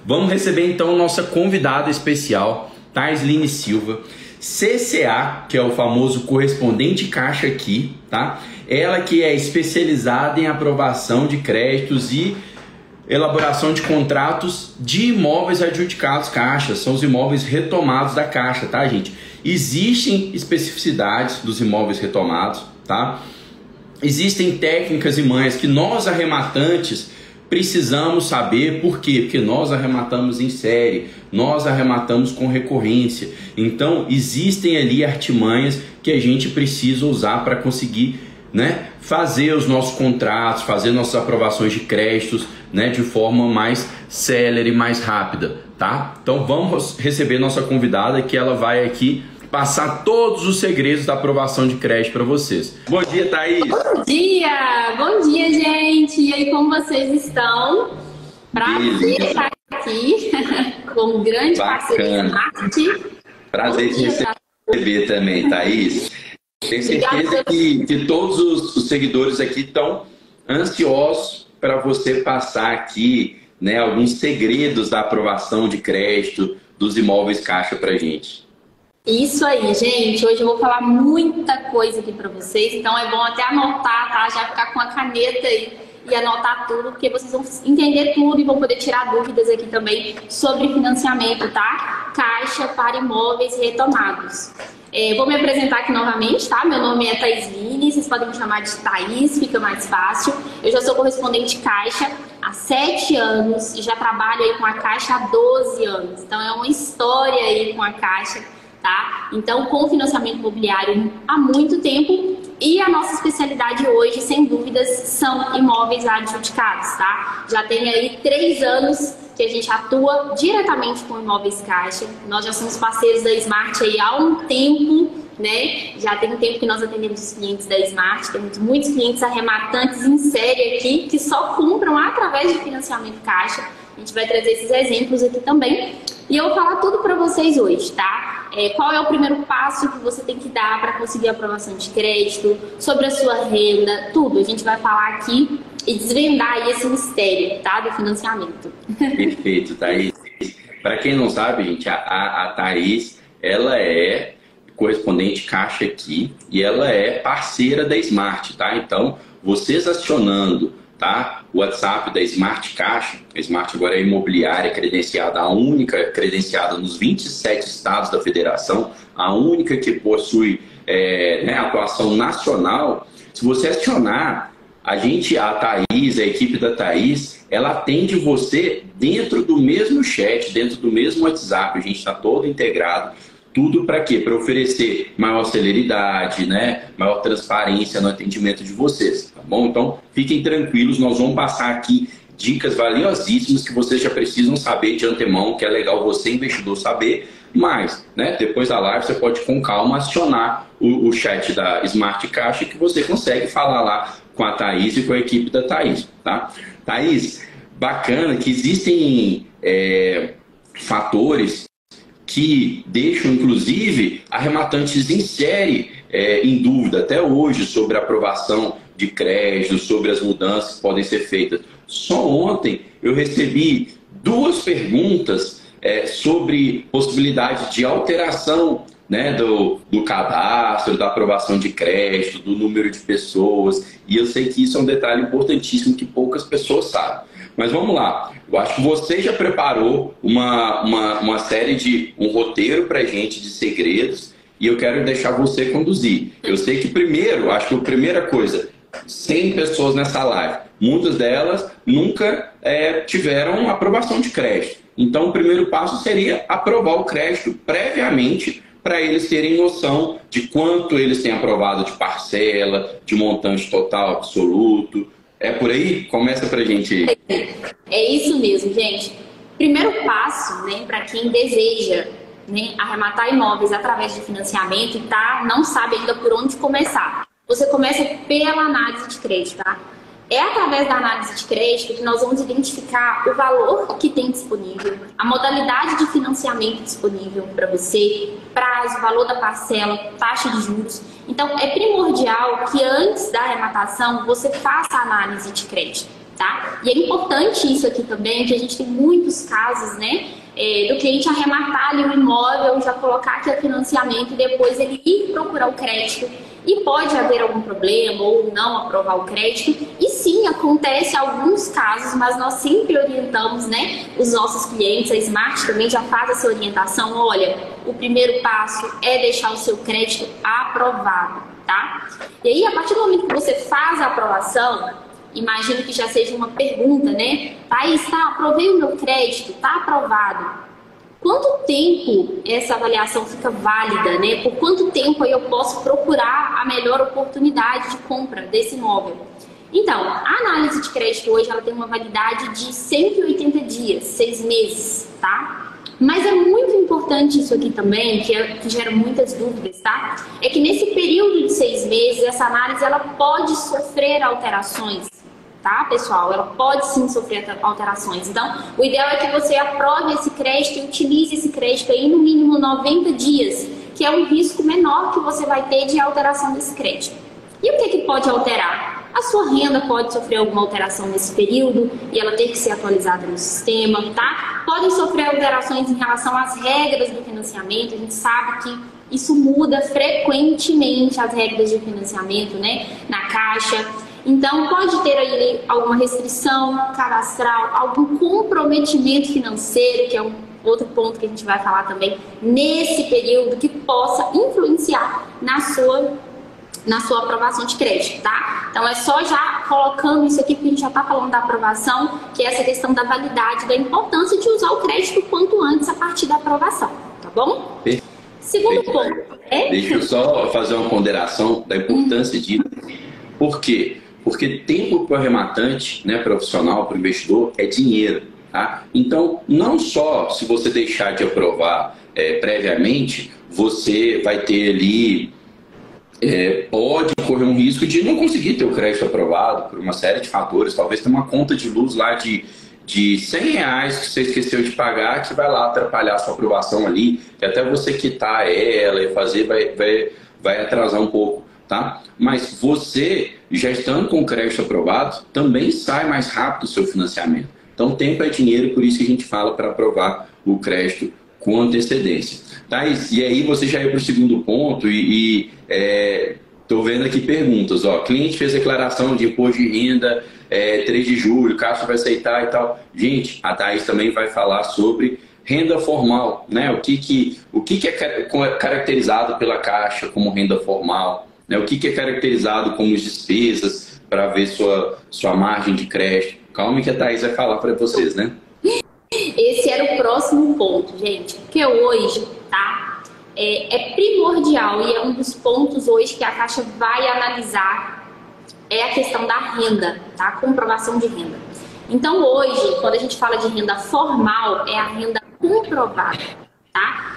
Vamos receber então nossa convidada especial, Taisline Silva, CCA, que é o famoso correspondente caixa aqui, tá? Ela que é especializada em aprovação de créditos e elaboração de contratos de imóveis adjudicados Caixa. São os imóveis retomados da Caixa, tá, gente? Existem especificidades dos imóveis retomados, tá? Existem técnicas e manhas que nós arrematantes precisamos saber. Por quê? Porque nós arrematamos em série, nós arrematamos com recorrência. Então existem ali artimanhas que a gente precisa usar para conseguir, né, fazer os nossos contratos, fazer nossas aprovações de créditos, né, de forma mais célere, mais rápida, tá? Então vamos receber nossa convidada, que ela vai aqui passar todos os segredos da aprovação de crédito para vocês. Bom dia, Thaís! Bom dia, gente! E aí, como vocês estão? Prazer estar aqui com um grande parceiro de marketing. Prazer te receber também, Thaís. Tenho certeza que todos os seguidores aqui estão ansiosos para você passar aqui, né, alguns segredos da aprovação de crédito dos imóveis Caixa para a gente. Isso aí, gente. Hoje eu vou falar muita coisa aqui para vocês, então é bom até anotar, tá? Já ficar com a caneta aí e anotar tudo, porque vocês vão entender tudo e vão poder tirar dúvidas aqui também sobre financiamento, tá? Caixa para imóveis retomados. Vou me apresentar aqui novamente, tá? Meu nome é Taisline, vocês podem me chamar de Thaís, fica mais fácil. Eu já sou correspondente Caixa há 7 anos e já trabalho aí com a Caixa há 12 anos. Então é uma história aí com a Caixa, tá? Então, com financiamento imobiliário há muito tempo, e a nossa especialidade hoje, sem dúvidas, são imóveis adjudicados, tá? Já tem aí 3 anos que a gente atua diretamente com imóveis Caixa. Nós já somos parceiros da Smart aí há um tempo, né? Já tem um tempo que nós atendemos os clientes da Smart. Temos muitos clientes arrematantes em série aqui que só compram através de financiamento Caixa. A gente vai trazer esses exemplos aqui também. E eu vou falar tudo para vocês hoje, tá? Qual é o primeiro passo que você tem que dar para conseguir a aprovação de crédito, sobre a sua renda, tudo. A gente vai falar aqui e desvendar aí esse mistério, tá? Do financiamento. Perfeito, Thaís. Para quem não sabe, gente, a Thaís, ela é correspondente Caixa aqui e ela é parceira da Smart, tá? Então, vocês acionando, tá, o WhatsApp da Smart Caixa, a Smart agora é imobiliária credenciada, a única credenciada nos 27 estados da federação, a única que possui atuação nacional. Se você acionar, a Thaís, a equipe da Thaís, ela atende você dentro do mesmo chat, dentro do mesmo WhatsApp, a gente está todo integrado. Tudo para quê? Para oferecer maior celeridade, né? Maior transparência no atendimento de vocês, tá bom? Então, fiquem tranquilos, nós vamos passar aqui dicas valiosíssimas que vocês já precisam saber de antemão, que é legal você, investidor, saber. Mas, né, depois da live, você pode com calma acionar o chat da Smart Caixa, que você consegue falar lá com a Thaís e com a equipe da Thaís, tá? Thaís, bacana que existem fatores que deixam, inclusive, arrematantes em série em dúvida até hoje sobre a aprovação de crédito, sobre as mudanças que podem ser feitas. Só ontem eu recebi 2 perguntas sobre possibilidade de alteração, né, do cadastro, da aprovação de crédito, do número de pessoas, e eu sei que isso é um detalhe importantíssimo que poucas pessoas sabem. Mas vamos lá, eu acho que você já preparou uma série um roteiro para a gente de segredos, e eu quero deixar você conduzir. Eu sei que acho que a primeira coisa, 100 pessoas nessa live, muitas delas nunca tiveram aprovação de crédito. Então o primeiro passo seria aprovar o crédito previamente, para eles terem noção de quanto eles têm aprovado de parcela, de montante total absoluto. É por aí? Começa pra gente aí. É isso mesmo, gente. Primeiro passo, né, para quem deseja, né, arrematar imóveis através de financiamento e não sabe ainda por onde começar. Você começa pela análise de crédito, tá? É através da análise de crédito que nós vamos identificar o valor que tem disponível, a modalidade de financiamento disponível para você, prazo, valor da parcela, taxa de juros. Então, é primordial que antes da arrematação você faça a análise de crédito. tá? E é importante isso aqui também, que a gente tem muitos casos, né, do cliente arrematar ali o imóvel, já colocar aqui o financiamento e depois ele ir procurar o crédito. E pode haver algum problema ou não aprovar o crédito. E sim, acontece alguns casos, mas nós sempre orientamos, né, os nossos clientes. A Smart também já faz essa orientação. Olha, o primeiro passo é deixar o seu crédito aprovado, tá? E aí, a partir do momento que você faz a aprovação, imagino que já seja uma pergunta, né? Thaís, tá, aprovei o meu crédito, tá aprovado. Quanto tempo essa avaliação fica válida, né? Por quanto tempo aí eu posso procurar a melhor oportunidade de compra desse imóvel? Então, a análise de crédito hoje ela tem uma validade de 180 dias, 6 meses, tá? Mas é muito importante isso aqui também, que gera muitas dúvidas, tá? É que nesse período de 6 meses, essa análise ela pode sofrer alterações. Tá, pessoal? Ela pode sim sofrer alterações. Então, o ideal é que você aprove esse crédito e utilize esse crédito aí no mínimo 90 dias, que é um risco menor que você vai ter de alteração desse crédito. E o que pode alterar? A sua renda pode sofrer alguma alteração nesse período e ela ter que ser atualizada no sistema, tá? Podem sofrer alterações em relação às regras do financiamento. A gente sabe que isso muda frequentemente, as regras de financiamento, né, na Caixa. Então, pode ter aí alguma restrição cadastral, algum comprometimento financeiro, que é um outro ponto que a gente vai falar também nesse período, que possa influenciar na sua aprovação de crédito, tá? Então, é só já colocando isso aqui, porque a gente já está falando da aprovação, que é essa questão da validade, da importância de usar o crédito quanto antes a partir da aprovação, tá bom? Segundo ponto. Deixa eu só fazer uma ponderação da importância disso. Por quê? Porque tempo para o arrematante, né, profissional, para o investidor, é dinheiro. Tá? Então, não só se você deixar de aprovar previamente, você vai ter ali, pode correr um risco de não conseguir ter o crédito aprovado por uma série de fatores. Talvez tenha uma conta de luz lá de R$100 que você esqueceu de pagar, que vai lá atrapalhar a sua aprovação ali, que até você quitar ela e fazer vai atrasar um pouco. Tá? Mas você, já estando com o crédito aprovado, também sai mais rápido o seu financiamento. Então, tempo é dinheiro, por isso que a gente fala para aprovar o crédito com antecedência. Tá? E aí você já ia para o segundo ponto e estou vendo aqui perguntas. Ó, cliente fez declaração de imposto de renda 3 de julho, Caixa vai aceitar e tal. Gente, a Thaís também vai falar sobre renda formal, né? O que é caracterizado pela Caixa como renda formal, né? O que é caracterizado como despesas para ver sua margem de crédito. Calma que a Thaís vai falar para vocês, né? Esse era o próximo ponto, gente. Porque hoje, tá? É primordial e é um dos pontos hoje que a Caixa vai analisar é a questão da renda, tá? Comprovação de renda. Então hoje, quando a gente fala de renda formal, é a renda comprovada, tá?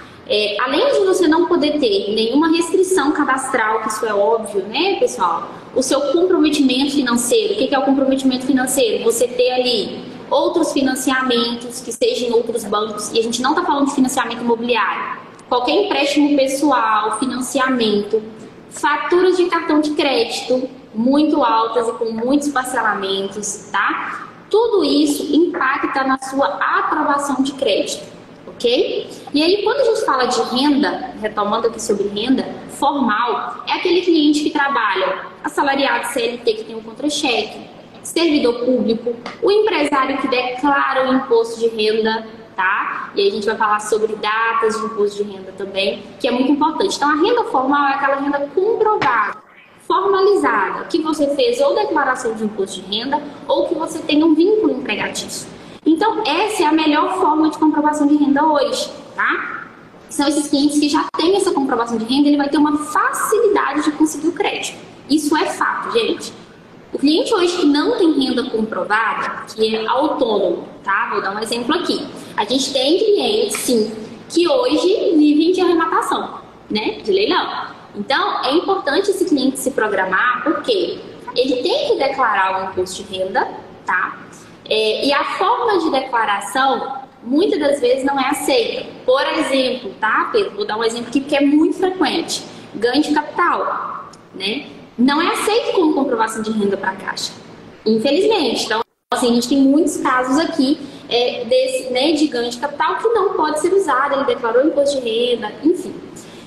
Além de você não poder ter nenhuma restrição cadastral, que isso é óbvio, né, pessoal? O seu comprometimento financeiro, o que é o comprometimento financeiro? Você ter ali outros financiamentos que sejam em outros bancos, e a gente não está falando de financiamento imobiliário. Qualquer empréstimo pessoal, financiamento, faturas de cartão de crédito muito altas e com muitos parcelamentos, tá? Tudo isso impacta na sua aprovação de crédito, ok? E aí, quando a gente fala de renda, retomando aqui sobre renda formal, é aquele cliente que trabalha assalariado CLT que tem um contra-cheque, servidor público, o empresário que declara o imposto de renda, tá? E aí a gente vai falar sobre datas de imposto de renda também, que é muito importante. Então, a renda formal é aquela renda comprovada, formalizada, que você fez ou declaração de imposto de renda ou que você tem um vínculo empregatício. Então, essa é a melhor forma de comprovação de renda hoje, tá? São esses clientes que já têm essa comprovação de renda, ele vai ter uma facilidade de conseguir o crédito. Isso é fato, gente. O cliente hoje que não tem renda comprovada, que é autônomo, tá? Vou dar um exemplo aqui. A gente tem clientes, sim, que hoje vivem de arrematação, né? De leilão. Então, é importante esse cliente se programar, porque ele tem que declarar o imposto de renda, tá? E a forma de declaração, muitas das vezes, não é aceita. Por exemplo, tá, Pedro? Vou dar um exemplo aqui, porque é muito frequente. Ganho de capital, né? Não é aceito como comprovação de renda para a Caixa, infelizmente. Então, assim, a gente tem muitos casos aqui desse, né, de ganho de capital que não pode ser usado, ele declarou imposto de renda, enfim.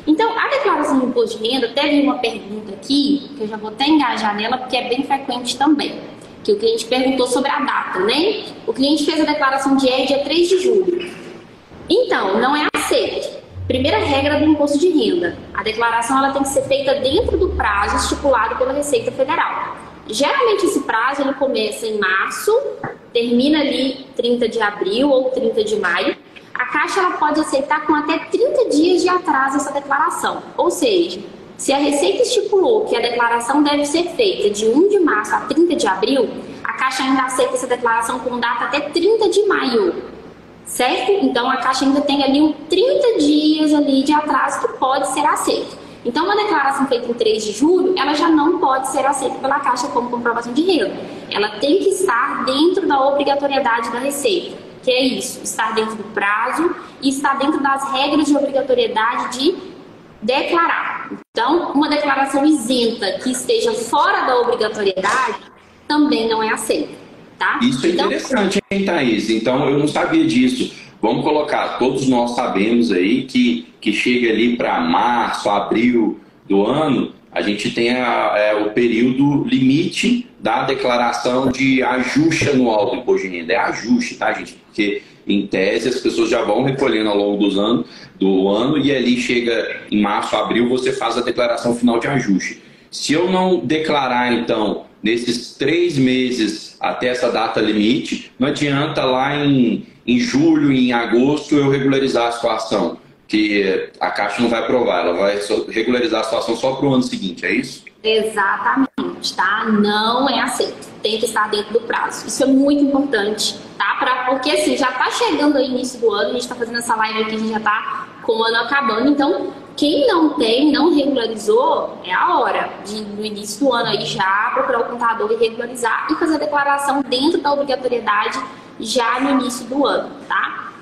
Então, a declaração de imposto de renda, teve uma pergunta aqui, que eu já vou até engajar nela, porque é bem frequente também, que o cliente perguntou sobre a data, né? O cliente fez a declaração de IR dia 3 de julho. Então, não é aceito. Primeira regra do imposto de renda, a declaração ela tem que ser feita dentro do prazo estipulado pela Receita Federal. Geralmente esse prazo ele começa em março, termina ali 30 de abril ou 30 de maio. A Caixa ela pode aceitar com até 30 dias de atraso essa declaração. Ou seja, se a Receita estipulou que a declaração deve ser feita de 1 de março a 30 de abril, a Caixa ainda aceita essa declaração com data até 30 de maio. Certo? Então a Caixa ainda tem ali uns 30 dias ali de atraso que pode ser aceito. Então, uma declaração feita em 3 de julho, ela já não pode ser aceita pela Caixa como comprovação de renda. Ela tem que estar dentro da obrigatoriedade da Receita, que é isso, estar dentro do prazo e estar dentro das regras de obrigatoriedade de declarar. Então, uma declaração isenta que esteja fora da obrigatoriedade também não é aceita, tá? Isso é interessante, hein, Thaís? Então, eu não sabia disso. Vamos colocar, todos nós sabemos aí que chega ali para março, abril do ano, a gente tem o período limite da declaração de ajuste anual do imposto de renda. É ajuste, tá, gente? Porque, em tese, as pessoas já vão recolhendo ao longo do ano e ali chega em março, abril, você faz a declaração final de ajuste. Se eu não declarar, então, nesses 3 meses até essa data limite, não adianta lá em julho, em agosto, eu regularizar a situação, que a Caixa não vai aprovar, ela vai regularizar a situação só para o ano seguinte, é isso? Exatamente, tá? Não é aceito, tem que estar dentro do prazo. Isso é muito importante, tá? Porque assim, já tá chegando aí início do ano, a gente tá fazendo essa live aqui, a gente já tá com o ano acabando, então quem não regularizou, é a hora de, no início do ano aí, já procurar o contador e regularizar e fazer a declaração dentro da obrigatoriedade já no início do ano, tá?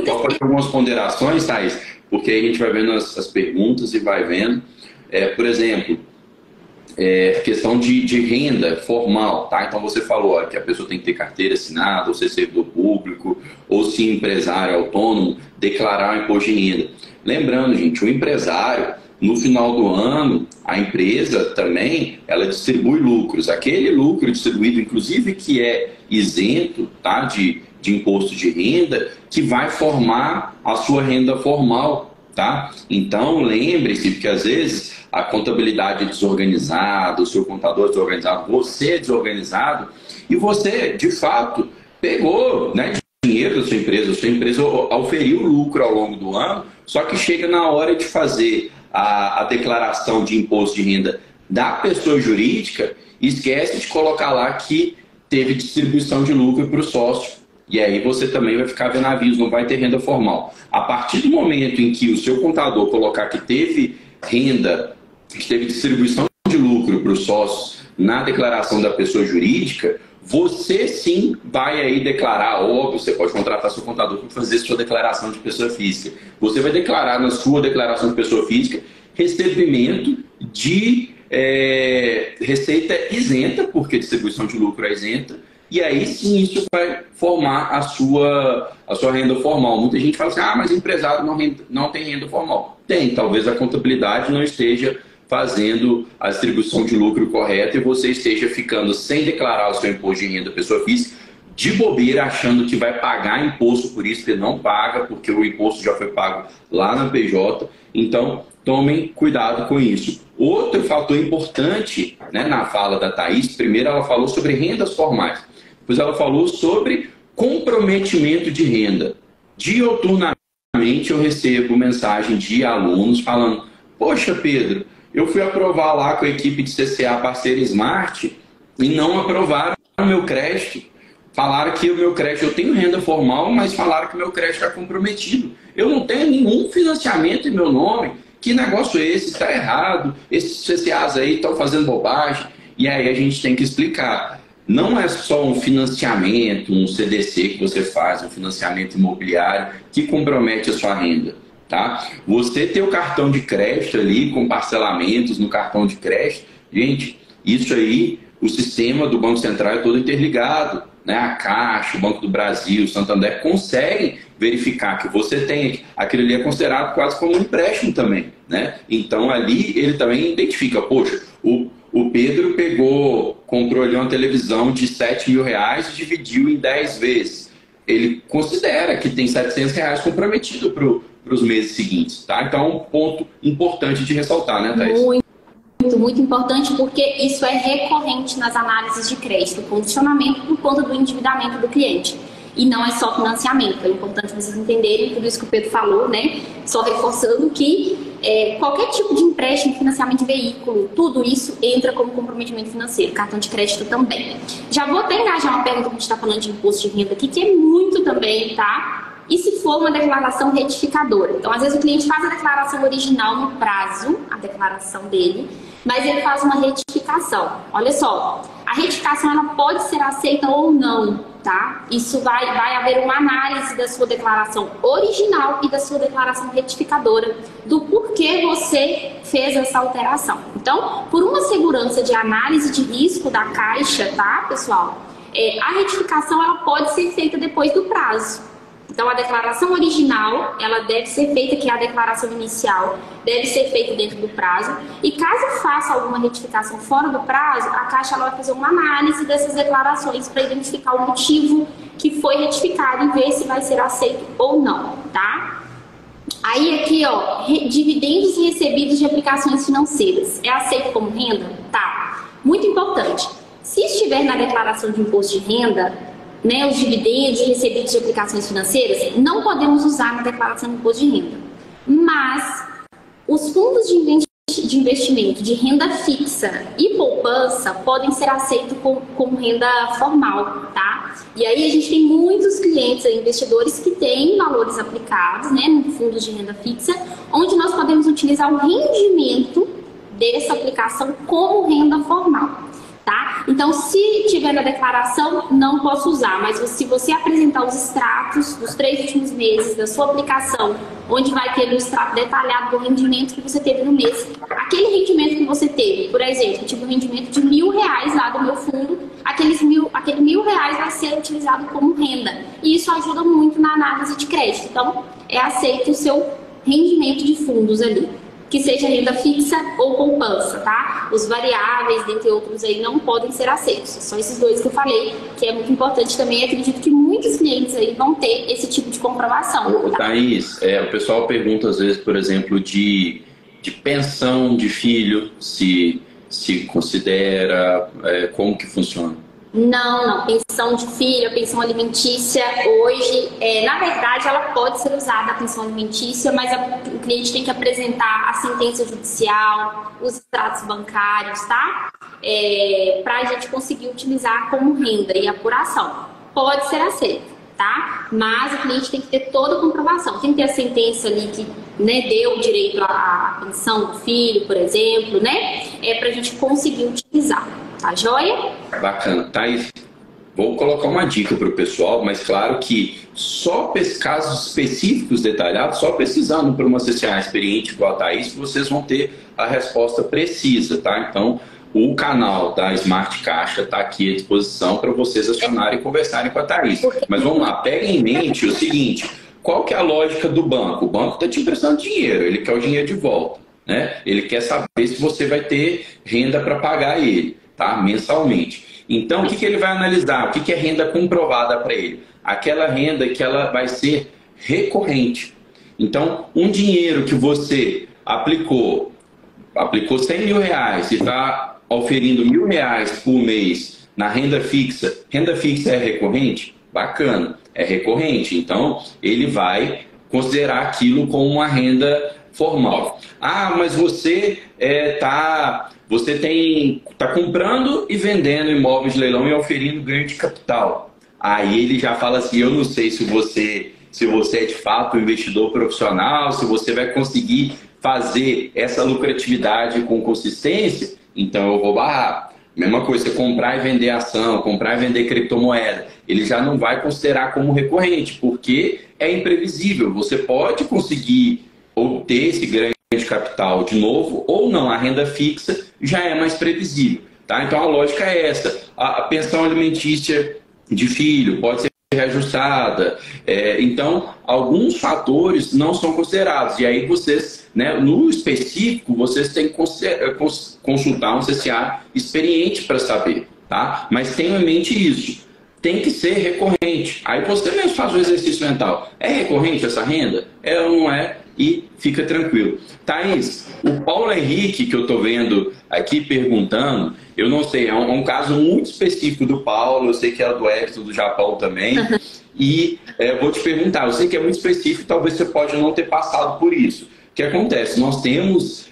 Só fazer algumas ponderações, Thaís, porque aí a gente vai vendo as perguntas e vai vendo. Por exemplo, questão de renda formal, tá? Então você falou que a pessoa tem que ter carteira assinada, ou ser servidor público, ou se empresário autônomo, declarar o imposto de renda. Lembrando, gente, o empresário, no final do ano, a empresa também, ela distribui lucros. Aquele lucro distribuído, inclusive, que é isento, tá, de imposto de renda, que vai formar a sua renda formal, tá? Então, lembre-se, porque às vezes a contabilidade é desorganizada, o seu contador é desorganizado, você é desorganizado, e você, de fato, pegou, né, dinheiro da sua empresa auferiu lucro ao longo do ano, só que chega na hora de fazer a declaração de imposto de renda da pessoa jurídica, esquece de colocar lá que teve distribuição de lucro para o sócio. E aí você também vai ficar vendo aviso, não vai ter renda formal. A partir do momento em que o seu contador colocar que teve renda, que teve distribuição de lucro para os sócios na declaração da pessoa jurídica, você sim vai aí declarar, óbvio, você pode contratar seu contador para fazer sua declaração de pessoa física. Você vai declarar na sua declaração de pessoa física recebimento de receita isenta, porque distribuição de lucro é isenta, e aí sim isso vai formar a sua renda formal. Muita gente fala assim, mas empresário não tem renda formal. Tem, talvez a contabilidade não esteja fazendo a distribuição de lucro correta e você esteja ficando sem declarar o seu imposto de renda pessoa física, de bobeira, achando que vai pagar imposto por isso, que não paga, porque o imposto já foi pago lá na PJ. Então, tomem cuidado com isso. Outro fator importante, né, na fala da Thaís, primeiro ela falou sobre rendas formais, depois ela falou sobre comprometimento de renda. Dioturnamente eu recebo mensagem de alunos falando, poxa, Pedro, eu fui aprovar lá com a equipe de CCA Parceira Smart e não aprovaram o meu crédito. Falaram que o meu crédito, eu tenho renda formal, mas falaram que o meu crédito está comprometido. Eu não tenho nenhum financiamento em meu nome. Que negócio é esse? Está errado. Esses CCAs aí estão fazendo bobagem. E aí a gente tem que explicar. Não é só um financiamento, um CDC que você faz, um financiamento imobiliário que compromete a sua renda. Tá? Você ter o cartão de crédito ali com parcelamentos no cartão de crédito, gente, isso aí o sistema do Banco Central é todo interligado, né? A Caixa, o Banco do Brasil, o Santander conseguem verificar que você tem, aquilo ali é considerado quase como um empréstimo também, né? Então ali ele também identifica, poxa, o Pedro comprou ali uma televisão de R$ 7.000 e dividiu em 10 vezes. Ele considera que tem R$ 700 comprometido para os meses seguintes, tá? Então é um ponto importante de ressaltar, né, Thaís? Muito importante, porque isso é recorrente nas análises de crédito, condicionamento por conta do endividamento do cliente. E não é só financiamento, é importante vocês entenderem tudo isso que o Pedro falou, né? Só reforçando que qualquer tipo de empréstimo, financiamento de veículo, tudo isso entra como comprometimento financeiro, cartão de crédito também. Já vou até engajar uma pergunta que a gente está falando de imposto de renda aqui, que é muito também, tá? E se for uma declaração retificadora? Então, às vezes o cliente faz a declaração original no prazo, a declaração dele, mas ele faz uma retificação. Olha só, a retificação ela pode ser aceita ou não, tá? Isso vai haver uma análise da sua declaração original e da sua declaração retificadora, do porquê você fez essa alteração. Então, por uma segurança de análise de risco da Caixa, tá, pessoal? A retificação ela pode ser feita depois do prazo. Então, a declaração original, ela deve ser feita, que é a declaração inicial, deve ser feita dentro do prazo. E caso faça alguma retificação fora do prazo, a Caixa ela vai fazer uma análise dessas declarações para identificar o motivo que foi retificado e ver se vai ser aceito ou não, tá? Aí aqui, ó, dividendos recebidos de aplicações financeiras. É aceito como renda? Tá. Muito importante. Se estiver na declaração de imposto de renda, né, os dividendos recebidos de aplicações financeiras, não podemos usar na declaração de imposto de renda. Mas os fundos de investimento de renda fixa e poupança podem ser aceitos como renda formal, tá? E aí a gente tem muitos clientes, investidores que têm valores aplicados, né, em fundos de renda fixa, onde nós podemos utilizar o rendimento dessa aplicação como renda formal. Tá? Então, se tiver na declaração, não posso usar, mas se você apresentar os extratos dos 3 últimos meses da sua aplicação, onde vai ter um extrato detalhado do rendimento que você teve no mês, aquele rendimento que você teve, por exemplo, eu tive um rendimento de R$ 1.000 lá do meu fundo, aquele R$ 1.000 vai ser utilizado como renda, e isso ajuda muito na análise de crédito. Então, é aceito o seu rendimento de fundos ali, que seja renda fixa ou poupança, tá? Os variáveis, dentre outros aí, não podem ser aceitos. Só esses dois que eu falei, que é muito importante também. Acredito que muitos clientes aí vão ter esse tipo de comprovação. Tá? Thaís, o pessoal pergunta às vezes, por exemplo, de pensão de filho, se considera, como que funciona? Não. Pensão de filho, pensão alimentícia, hoje, na verdade, ela pode ser usada, a pensão alimentícia, mas o cliente tem que apresentar a sentença judicial, os extratos bancários, tá? Para a gente conseguir utilizar como renda e apuração. Pode ser aceito, tá? Mas o cliente tem que ter toda a comprovação. Tem que ter a sentença ali que, né, deu direito à pensão do filho, por exemplo, né? Para a gente conseguir utilizar. Tá joia? Bacana. Thaís, vou colocar uma dica para o pessoal, mas claro que só casos específicos detalhados, só pesquisando por uma CCA experiente igual a Thaís, vocês vão ter a resposta precisa, tá? Então, o canal da Smart Caixa está aqui à disposição para vocês acionarem e conversarem com a Thaís. Mas vamos lá, peguem em mente o seguinte, qual que é a lógica do banco? O banco está te emprestando dinheiro, ele quer o dinheiro de volta, né? Ele quer saber se você vai ter renda para pagar ele, tá? Mensalmente. Então, o que ele vai analisar? O que é renda comprovada para ele? Aquela renda que ela vai ser recorrente. Então, um dinheiro que você aplicou R$ 100.000 e está oferindo R$ 1.000 por mês na renda fixa é recorrente? Bacana, é recorrente. Então, ele vai considerar aquilo como uma renda formal. Ah, mas você está comprando e vendendo imóveis de leilão e oferindo ganho de capital. Aí ele já fala assim, eu não sei se você é de fato um investidor profissional, se você vai conseguir fazer essa lucratividade com consistência, então eu vou barrar. Mesma coisa, você comprar e vender ação, comprar e vender criptomoeda, ele já não vai considerar como recorrente, porque é imprevisível. Você pode conseguir obter esse ganho de capital de novo ou não. A renda fixa já é mais previsível. tá? Então a lógica é essa. A pensão alimentícia de filho pode ser reajustada. Então, alguns fatores não são considerados. E aí vocês, né, no específico, vocês têm que consultar um CCA experiente para saber, tá? Mas tenham em mente isso. Tem que ser recorrente. Aí você mesmo faz o exercício mental. É recorrente essa renda? É ou não é? E fica tranquilo. Thaís, o Paulo Henrique, que eu estou vendo aqui perguntando, eu não sei, é um caso muito específico do Paulo, eu sei que é do Hector do Japão também, e vou te perguntar, eu sei que é muito específico, talvez você pode não ter passado por isso. O que acontece? Nós temos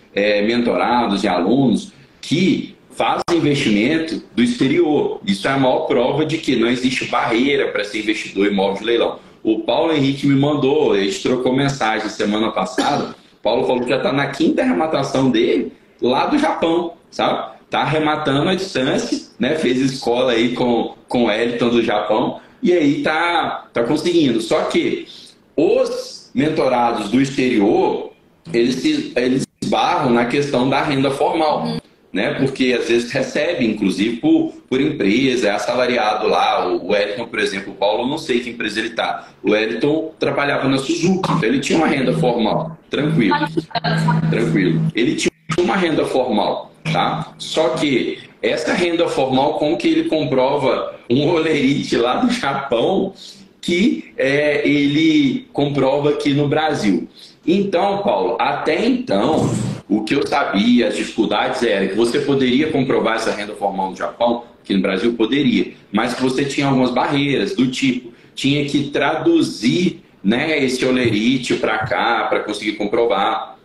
mentorados e alunos que fazem investimento do exterior. Isso é a maior prova de que não existe barreira para ser investidor em imóvel de leilão. O Paulo Henrique me mandou, a gente trocou mensagem semana passada. O Paulo falou que já está na 5ª arrematação dele lá do Japão, sabe? Está arrematando à distância, né? Fez escola aí com o Elton do Japão e aí tá conseguindo. Só que os mentorados do exterior, eles esbarram na questão da renda formal. Né? Porque às vezes recebe, inclusive, por empresa, é assalariado lá. O Wellington, por exemplo, o Paulo, não sei que empresa ele está. O Wellington trabalhava na Suzuki, então ele tinha uma renda formal, tranquilo. Ele tinha uma renda formal, tá? Só que essa renda formal, como que ele comprova um olerite lá do Japão que ele comprova aqui no Brasil? Então, Paulo, até então, o que eu sabia, as dificuldades era que você poderia comprovar essa renda formal no Japão, aqui no Brasil poderia, mas que você tinha algumas barreiras do tipo, tinha que traduzir, né, esse olerite para cá, para conseguir comprovar.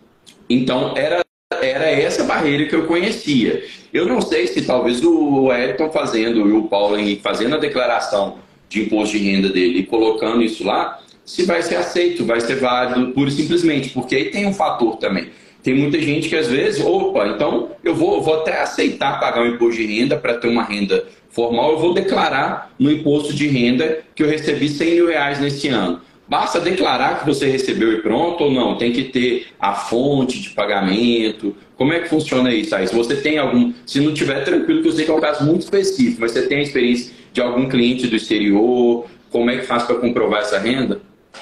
Então, era essa barreira que eu conhecia. Eu não sei se talvez o Elton fazendo e o Paulo Henrique fazendo a declaração de imposto de renda dele e colocando isso lá, se vai ser aceito, vai ser válido, pura e simplesmente, porque aí tem um fator também. Tem muita gente que às vezes, opa, então eu vou até aceitar pagar um imposto de renda para ter uma renda formal, eu vou declarar no imposto de renda que eu recebi R$100.000 nesse ano. Basta declarar que você recebeu e pronto ou não? Tem que ter a fonte de pagamento. Como é que funciona isso aí? Se você tem algum, se não tiver, tranquilo, que eu sei que é um caso muito específico, mas você tem a experiência de algum cliente do exterior, como é que faz para comprovar essa renda?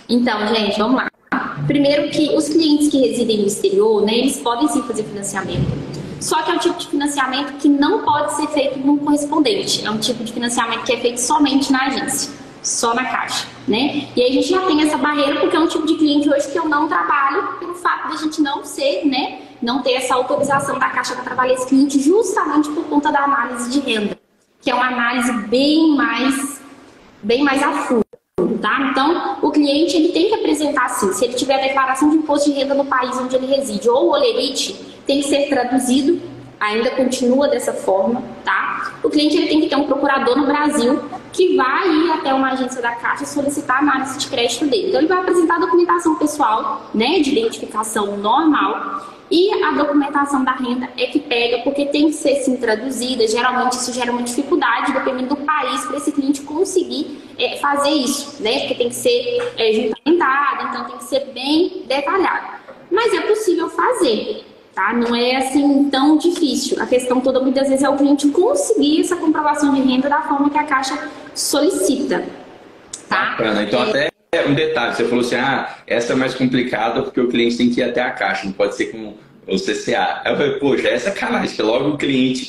Então, gente, vamos lá. Primeiro que os clientes que residem no exterior, né, eles podem sim fazer financiamento. Só que é um tipo de financiamento que não pode ser feito no correspondente. É um tipo de financiamento que é feito somente na agência, só na Caixa, né? E aí a gente já tem essa barreira porque é um tipo de cliente hoje que eu não trabalho pelo fato de a gente não ser, né, não ter essa autorização da Caixa para trabalhar esse cliente justamente por conta da análise de renda, que é uma análise bem mais a fundo. Tá? Então, o cliente ele tem que apresentar assim, se ele tiver a declaração de imposto de renda no país onde ele reside ou o olerite, tem que ser traduzido, ainda continua dessa forma, tá? O cliente ele tem que ter um procurador no Brasil que vai ir até uma agência da Caixa solicitar a análise de crédito dele. Então, ele vai apresentar a documentação pessoal, né, de identificação normal, e a documentação da renda é que pega, porque tem que ser sim traduzida. Geralmente isso gera uma dificuldade, dependendo do país, para esse cliente conseguir fazer isso, né? Porque tem que ser juntamentado, então tem que ser bem detalhado. Mas é possível fazer, tá? Não é assim tão difícil. A questão toda muitas vezes é o cliente conseguir essa comprovação de renda da forma que a Caixa solicita, tá? Bacana. Então até um detalhe, você falou assim, essa é mais complicada porque o cliente tem que ir até a Caixa, não pode ser com o CCA. Eu falei, poxa, é sacanagem, que logo o cliente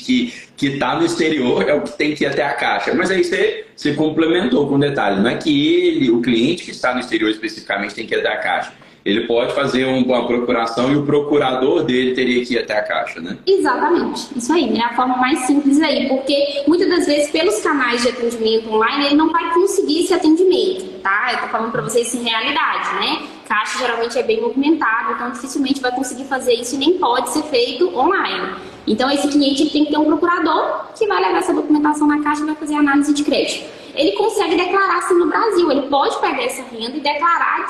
que está no exterior é o que tem que ir até a Caixa. Mas aí você complementou com um detalhe, não é que o cliente que está no exterior especificamente tem que ir até a Caixa. Ele pode fazer uma procuração e o procurador dele teria que ir até a Caixa, né? Exatamente, isso aí, né? A forma mais simples aí, porque muitas das vezes pelos canais de atendimento online ele não vai conseguir esse atendimento, tá? Eu tô falando para vocês em realidade, né? Caixa geralmente é bem movimentado, então dificilmente vai conseguir fazer isso e nem pode ser feito online. Então esse cliente tem que ter um procurador que vai levar essa documentação na Caixa e vai fazer análise de crédito. Ele consegue declarar assim no Brasil, ele pode pegar essa renda e declarar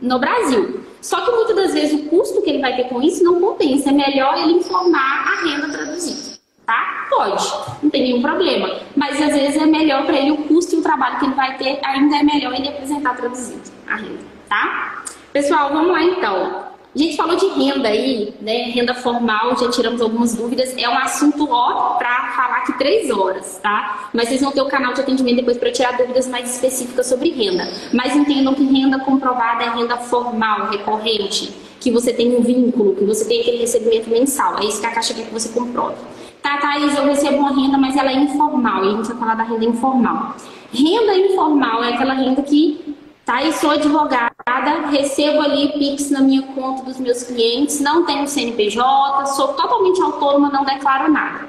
no Brasil. Só que muitas das vezes o custo que ele vai ter com isso não compensa, é melhor ele informar a renda traduzida, tá? Pode, não tem nenhum problema, mas às vezes é melhor para ele o custo e o trabalho que ele vai ter, ainda é melhor ele apresentar traduzido a renda, tá? Pessoal, vamos lá então. A gente falou de renda aí, né? Renda formal, já tiramos algumas dúvidas. É um assunto ó para falar aqui 3 horas, tá? Mas vocês vão ter o canal de atendimento depois para tirar dúvidas mais específicas sobre renda. Mas entendam que renda comprovada é renda formal, recorrente, que você tem um vínculo, que você tem aquele recebimento mensal. É isso que a Caixa quer que você comprove. Tá, Thaís, eu recebo uma renda, mas ela é informal. E a gente vai falar da renda informal. Renda informal é aquela renda que... Tá, eu sou advogada, recebo ali Pix na minha conta dos meus clientes, não tenho CNPJ, sou totalmente autônoma, não declaro nada.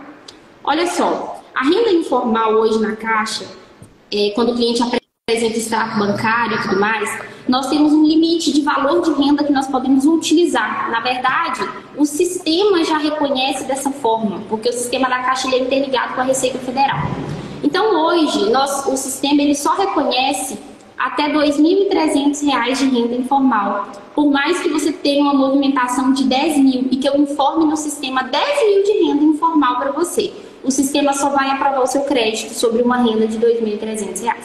Olha só, a renda informal hoje na Caixa, quando o cliente apresenta extrato bancário e tudo mais, nós temos um limite de valor de renda que nós podemos utilizar. Na verdade, o sistema já reconhece dessa forma, porque o sistema da Caixa ele é interligado com a Receita Federal. Então hoje, o sistema ele só reconhece até R$ 2.300 de renda informal. Por mais que você tenha uma movimentação de 10 mil e que eu informe no sistema 10 mil de renda informal para você, o sistema só vai aprovar o seu crédito sobre uma renda de R$ 2.300.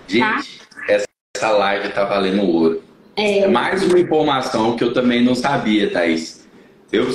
Gente, tá? Essa live tá valendo ouro. É mais uma informação que eu também não sabia, Thaís. Eu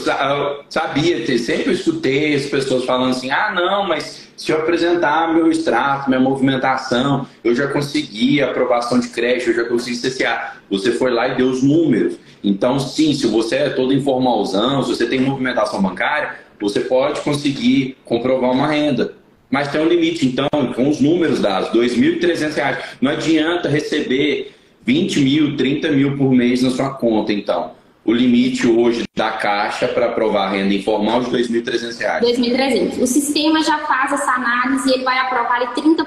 sabia, sempre escutei as pessoas falando assim, não, mas se eu apresentar meu extrato, minha movimentação, eu já consegui aprovação de crédito, eu já consegui CCA. Você foi lá e deu os números. Então, sim, se você é todo informalzão, se você tem movimentação bancária, você pode conseguir comprovar uma renda. Mas tem um limite, então, com os números dados, R$ 2.300. Não adianta receber 20 mil, 30 mil por mês na sua conta, então. O limite hoje da Caixa para aprovar a renda informal de R$ 2.300. 2.300. O sistema já faz essa análise e ele vai aprovar 30%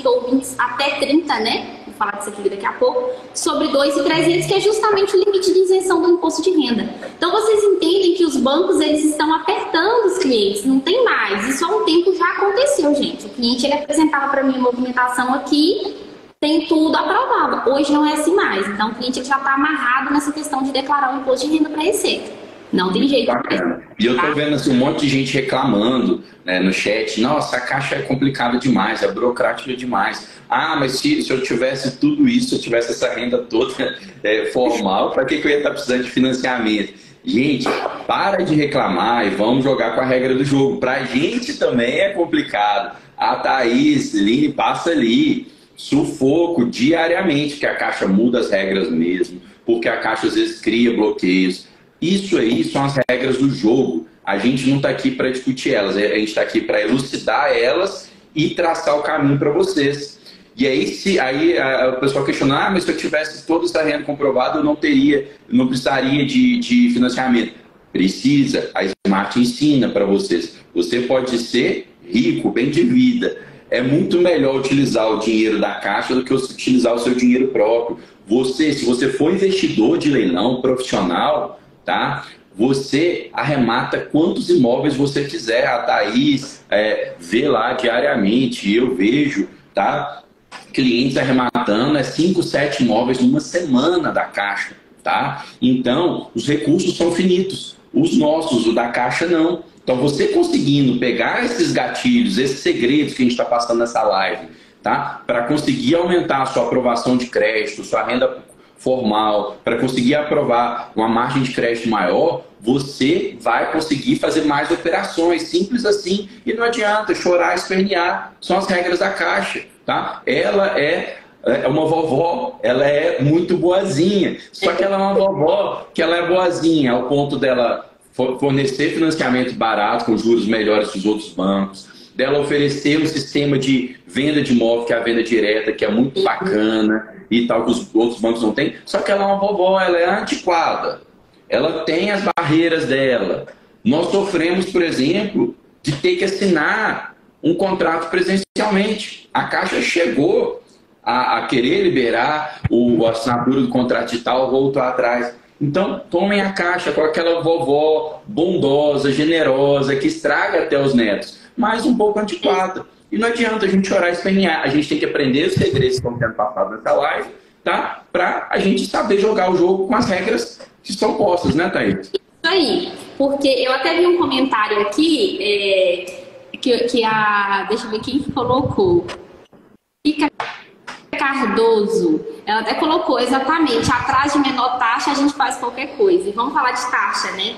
ou 20%, até 30%, né? Vou falar disso aqui daqui a pouco, sobre R$ 2.300, que é justamente o limite de isenção do imposto de renda. Então vocês entendem que os bancos eles estão apertando os clientes, não tem mais. Isso há um tempo já aconteceu, gente. O cliente ele apresentava para mim a movimentação aqui, tem tudo aprovado. Hoje não é assim mais. Então, o cliente já está amarrado nessa questão de declarar o imposto de renda para Receita. Não tem jeito. Bacana. E eu tô vendo assim, um monte de gente reclamando, né, no chat. Nossa, a Caixa é complicada demais, é burocrática demais. Mas se eu tivesse tudo isso, se eu tivesse essa renda toda formal, para que eu ia estar precisando de financiamento? Gente, para de reclamar e vamos jogar com a regra do jogo. Para a gente também é complicado. A Thaís, Line, passa ali. Sufoco diariamente, que a Caixa muda as regras mesmo, porque a Caixa às vezes cria bloqueios. Isso aí são as regras do jogo. A gente não está aqui para discutir elas, a gente está aqui para elucidar elas e traçar o caminho para vocês. E aí, o pessoal questiona, mas se eu tivesse toda essa renda comprovada, eu não precisaria de financiamento. Precisa, a Smart ensina para vocês. Você pode ser rico, bem de vida. É muito melhor utilizar o dinheiro da Caixa do que utilizar o seu dinheiro próprio. Se você for investidor de leilão profissional, tá? Você arremata quantos imóveis você quiser. A Thaís vê lá diariamente, eu vejo, tá? Clientes arrematando 5, 7 imóveis numa semana da Caixa, tá? Então, os recursos são finitos. Os nossos, o da Caixa, não. Então, você conseguindo pegar esses gatilhos, esses segredos que a gente está passando nessa live, tá? Para conseguir aumentar a sua aprovação de crédito, sua renda formal, para conseguir aprovar uma margem de crédito maior, você vai conseguir fazer mais operações, simples assim. E não adianta chorar, espernear, são as regras da Caixa, tá? Ela é uma vovó, ela é muito boazinha, só que ela é uma vovó que ela é boazinha ao ponto dela fornecer financiamento barato com juros melhores que os outros bancos, dela oferecer um sistema de venda de imóvel, que é a venda direta, que é muito bacana e tal, que os outros bancos não têm, só que ela é uma vovó, ela é antiquada, ela tem as barreiras dela. Nós sofremos, por exemplo, de ter que assinar um contrato presencialmente. A Caixa chegou a querer liberar a assinatura do contrato digital, voltou atrás. Então, tomem a Caixa com aquela vovó bondosa, generosa, que estraga até os netos, mas um pouco antiquada. E não adianta a gente chorar e espernear. A gente tem que aprender os segredos que estão sendo passados nessa live, tá? Pra a gente saber jogar o jogo com as regras que são postas, né, Thaís? Isso aí. Porque eu até vi um comentário aqui, deixa eu ver quem colocou. Fica Cardoso, ela até colocou exatamente, atrás de menor taxa a gente faz qualquer coisa. E vamos falar de taxa, né?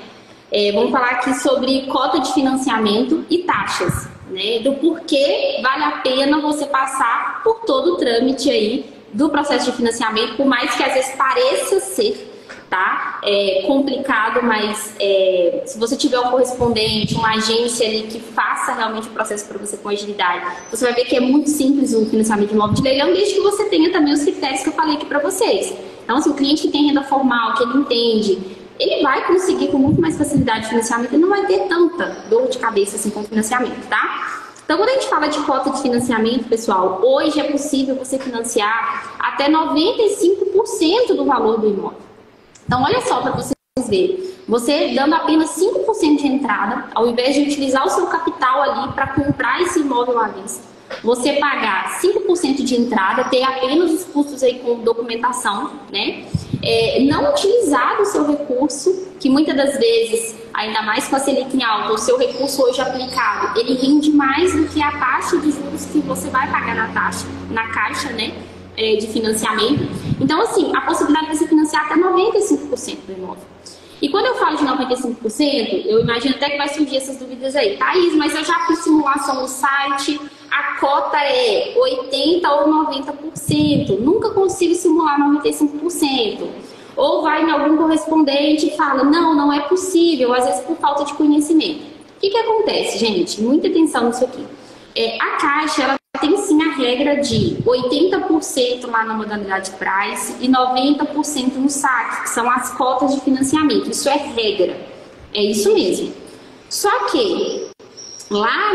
Vamos falar aqui sobre cota de financiamento e taxas, né? Do porquê vale a pena você passar por todo o trâmite aí do processo de financiamento, por mais que às vezes pareça ser, tá? Complicado, mas se você tiver um correspondente, uma agência ali que faça realmente o processo para você com agilidade, você vai ver que é muito simples o financiamento de imóvel de leilão, desde que você tenha também os critérios que eu falei aqui para vocês. Então, assim, o cliente que tem renda formal, que ele entende, ele vai conseguir com muito mais facilidade o financiamento e não vai ter tanta dor de cabeça assim com o financiamento, tá? Então, quando a gente fala de cota de financiamento, pessoal, hoje é possível você financiar até 95% do valor do imóvel. Então, olha só para vocês verem. Você dando apenas 5% de entrada, ao invés de utilizar o seu capital ali para comprar esse imóvel à vista, você pagar 5% de entrada, ter apenas os custos aí com documentação, né? Não utilizar o seu recurso, que muitas das vezes, ainda mais com a Selic em alta, o seu recurso hoje aplicado, ele rende mais do que a taxa de juros que você vai pagar na caixa, né? De financiamento. Então, assim, a possibilidade de você financiar até 95% do imóvel. E quando eu falo de 95%, eu imagino até que vai surgir essas dúvidas aí. Thaís, mas eu já fiz simulação no site, a cota é 80% ou 90%. Nunca consigo simular 95%. Ou vai em algum correspondente e fala, não é possível, às vezes por falta de conhecimento. O que acontece, gente? Muita atenção nisso aqui. A Caixa, ela tem sim a regra de 80% lá na modalidade price e 90% no saque, que são as cotas de financiamento. Isso é regra, é isso mesmo. Só que lá,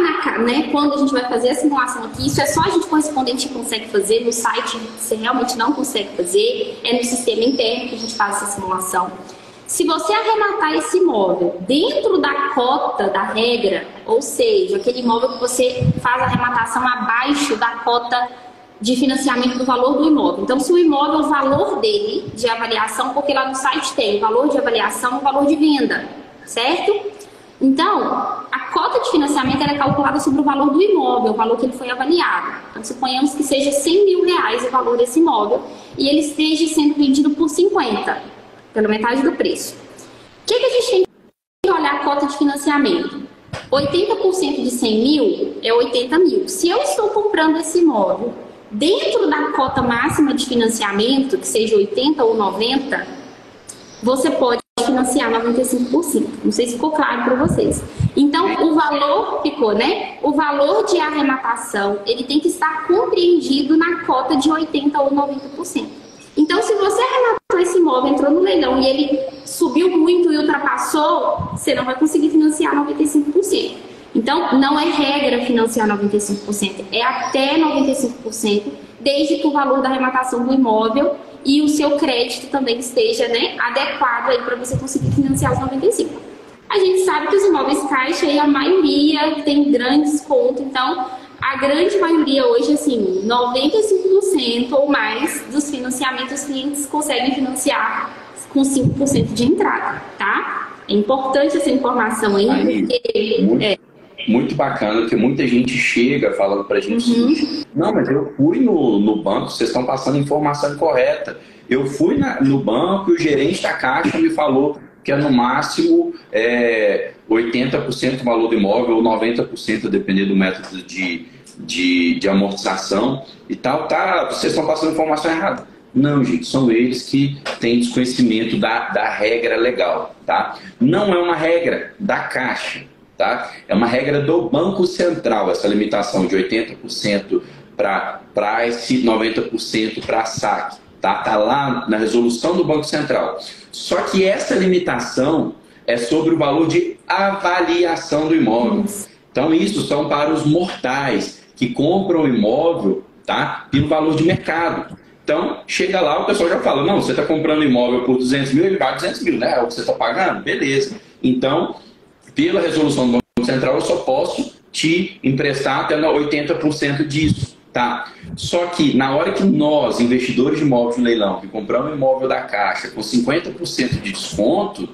quando a gente vai fazer a simulação aqui, isso é só a gente correspondente que consegue fazer, no site você realmente não consegue fazer, é no sistema interno que a gente faz essa simulação. Se você arrematar esse imóvel dentro da cota da regra, ou seja, aquele imóvel que você faz a arrematação abaixo da cota de financiamento do valor do imóvel. Então, se o imóvel, o valor dele de avaliação, porque lá no site tem o valor de avaliação e o valor de venda, certo? Então, a cota de financiamento é calculada sobre o valor do imóvel, o valor que ele foi avaliado. Então, suponhamos que seja R$100 mil o valor desse imóvel e ele esteja sendo vendido por 50, pela metade do preço. O que a gente tem que olhar a cota de financiamento? 80% de 100 mil é 80 mil. Se eu estou comprando esse imóvel dentro da cota máxima de financiamento, que seja 80 ou 90, você pode financiar 95%. Não sei se ficou claro para vocês. Então, o valor ficou, né? O valor de arrematação, ele tem que estar compreendido na cota de 80 ou 90%. Então, se você arrematou esse imóvel, entrou no leilão e ele subiu muito e ultrapassou, você não vai conseguir financiar 95%. Então, não é regra financiar 95%, é até 95%, desde que o valor da arrematação do imóvel e o seu crédito também esteja, né, adequado aí para você conseguir financiar os 95%. A gente sabe que os imóveis Caixa, aí, a maioria tem grande desconto, então a grande maioria hoje, assim, 95% ou mais dos financiamentos os clientes conseguem financiar com 5% de entrada, tá? É importante essa informação aí, porque... Muito bacana, porque muita gente chega falando pra gente, não, mas eu fui no banco, vocês estão passando informação incorreta. Eu fui no banco e o gerente da Caixa me falou que é no máximo 80% do valor do imóvel ou 90%, dependendo do método de amortização e tal, tá? Vocês estão passando informação errada. Não, gente, são eles que têm desconhecimento da regra legal, tá? Não é uma regra da Caixa, tá? É uma regra do Banco Central, essa limitação de 80% para price, 90% para saque, tá? Tá lá na resolução do Banco Central. Só que essa limitação é sobre o valor de avaliação do imóvel. Então, isso são para os mortais que compram o imóvel, tá, pelo valor de mercado. Então, chega lá, o pessoal já fala, não, você está comprando imóvel por 200 mil, ele vale 200 mil, né? É o que você está pagando? Beleza. Então, pela resolução do Banco Central, eu só posso te emprestar até 80% disso, tá? Só que, na hora que nós, investidores de imóveis no leilão, que compramos um imóvel da Caixa com 50% de desconto,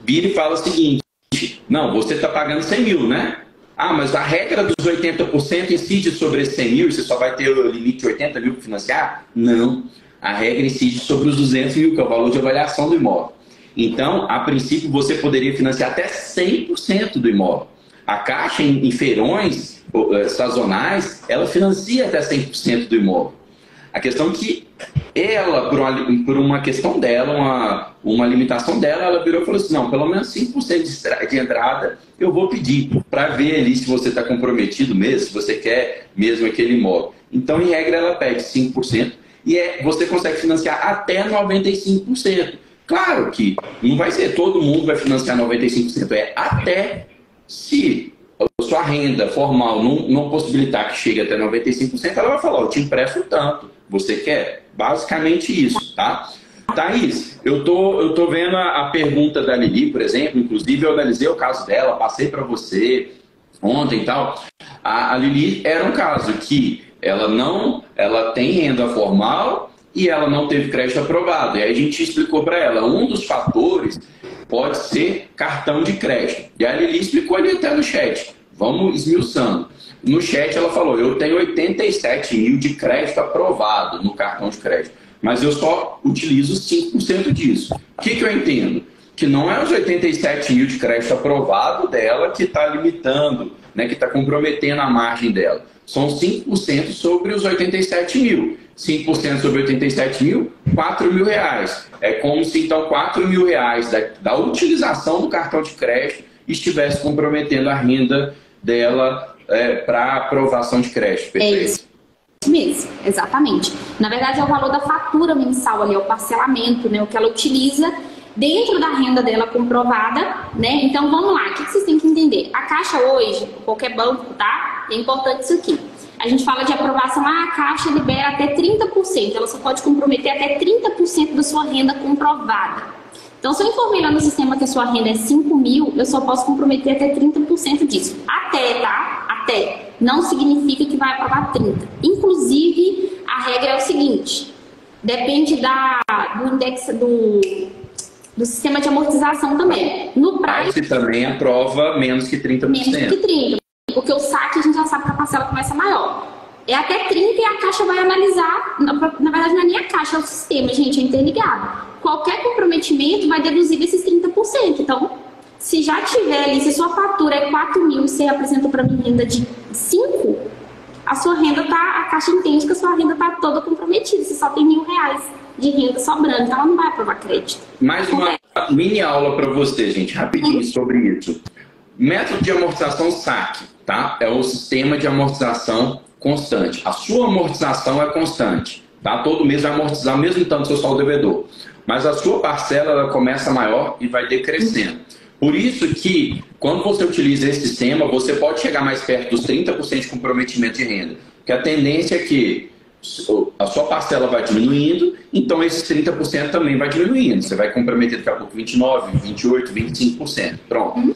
vira e fala o seguinte, não, você está pagando 100 mil, né? Ah, mas a regra dos 80% incide sobre esses 100 mil e você só vai ter o limite de 80 mil para financiar? Não. A regra incide sobre os 200 mil, que é o valor de avaliação do imóvel. Então, a princípio, você poderia financiar até 100% do imóvel. A Caixa, em feirões sazonais, ela financia até 100% do imóvel. A questão é que ela, por uma questão dela, uma limitação dela, ela virou e falou assim, não, pelo menos 5% de entrada eu vou pedir, para ver ali se você está comprometido mesmo, se você quer mesmo aquele imóvel. Então, em regra, ela pede 5% e você consegue financiar até 95%. Claro que não vai ser todo mundo vai financiar 95%, é até se a sua renda formal não possibilitar que chegue até 95%, ela vai falar, eu te empresto tanto, você quer? Basicamente isso, tá? Thaís, eu tô vendo a pergunta da Lili, por exemplo, inclusive eu analisei o caso dela, passei para você ontem e tal. A Lili era um caso que ela tem renda formal e ela não teve crédito aprovado. E aí a gente explicou para ela, um dos fatores pode ser cartão de crédito. E a Lili explicou ali até no chat. Vamos esmiuçando. No chat ela falou, eu tenho 87 mil de crédito aprovado no cartão de crédito, mas eu só utilizo 5% disso. O que eu entendo? Que não é os 87 mil de crédito aprovado dela que está limitando, né, que está comprometendo a margem dela. São 5% sobre os 87 mil. 5% sobre 87 mil, 4 mil reais. É como se então 4 mil reais da utilização do cartão de crédito estivesse comprometendo a renda dela para aprovação de crédito. Perfeito? É isso mesmo, exatamente. Na verdade é o valor da fatura mensal ali, é o parcelamento, né, o que ela utiliza dentro da renda dela comprovada, né? Então vamos lá, o que vocês têm que entender? A Caixa hoje, qualquer banco, tá? É importante isso aqui. A gente fala de aprovação, a Caixa libera até 30%, ela só pode comprometer até 30% da sua renda comprovada. Então, se eu informei lá no sistema que a sua renda é 5 mil, eu só posso comprometer até 30% disso. Até, tá? Até. Não significa que vai aprovar 30%. Inclusive, a regra é o seguinte, depende do index do sistema de amortização também. No prazo também aprova menos que 30%. Menos que 30%. Porque o saque a gente já sabe que a parcela começa maior. É até 30% e a Caixa vai analisar, na verdade não é nem a Caixa, é o sistema, gente, é interligado. Qualquer comprometimento vai deduzir desses 30%. Então, se já tiver ali, se sua fatura é 4 mil e você apresenta para mim renda de 5, a sua renda tá, a Caixa entende que a sua renda está toda comprometida, você só tem R$1.000 de renda sobrando, então ela não vai aprovar crédito. Mais uma mini aula para você, gente, rapidinho sobre isso. Método de amortização saque, tá? É o sistema de amortização constante. A sua amortização é constante, tá? Todo mês vai amortizar o mesmo tanto seu saldo devedor. Mas a sua parcela ela começa maior e vai decrescendo. Por isso que, quando você utiliza esse sistema, você pode chegar mais perto dos 30% de comprometimento de renda. Porque a tendência é que a sua parcela vai diminuindo, então esses 30% também vai diminuindo. Você vai comprometer daqui a pouco 29%, 28%, 25%. Pronto.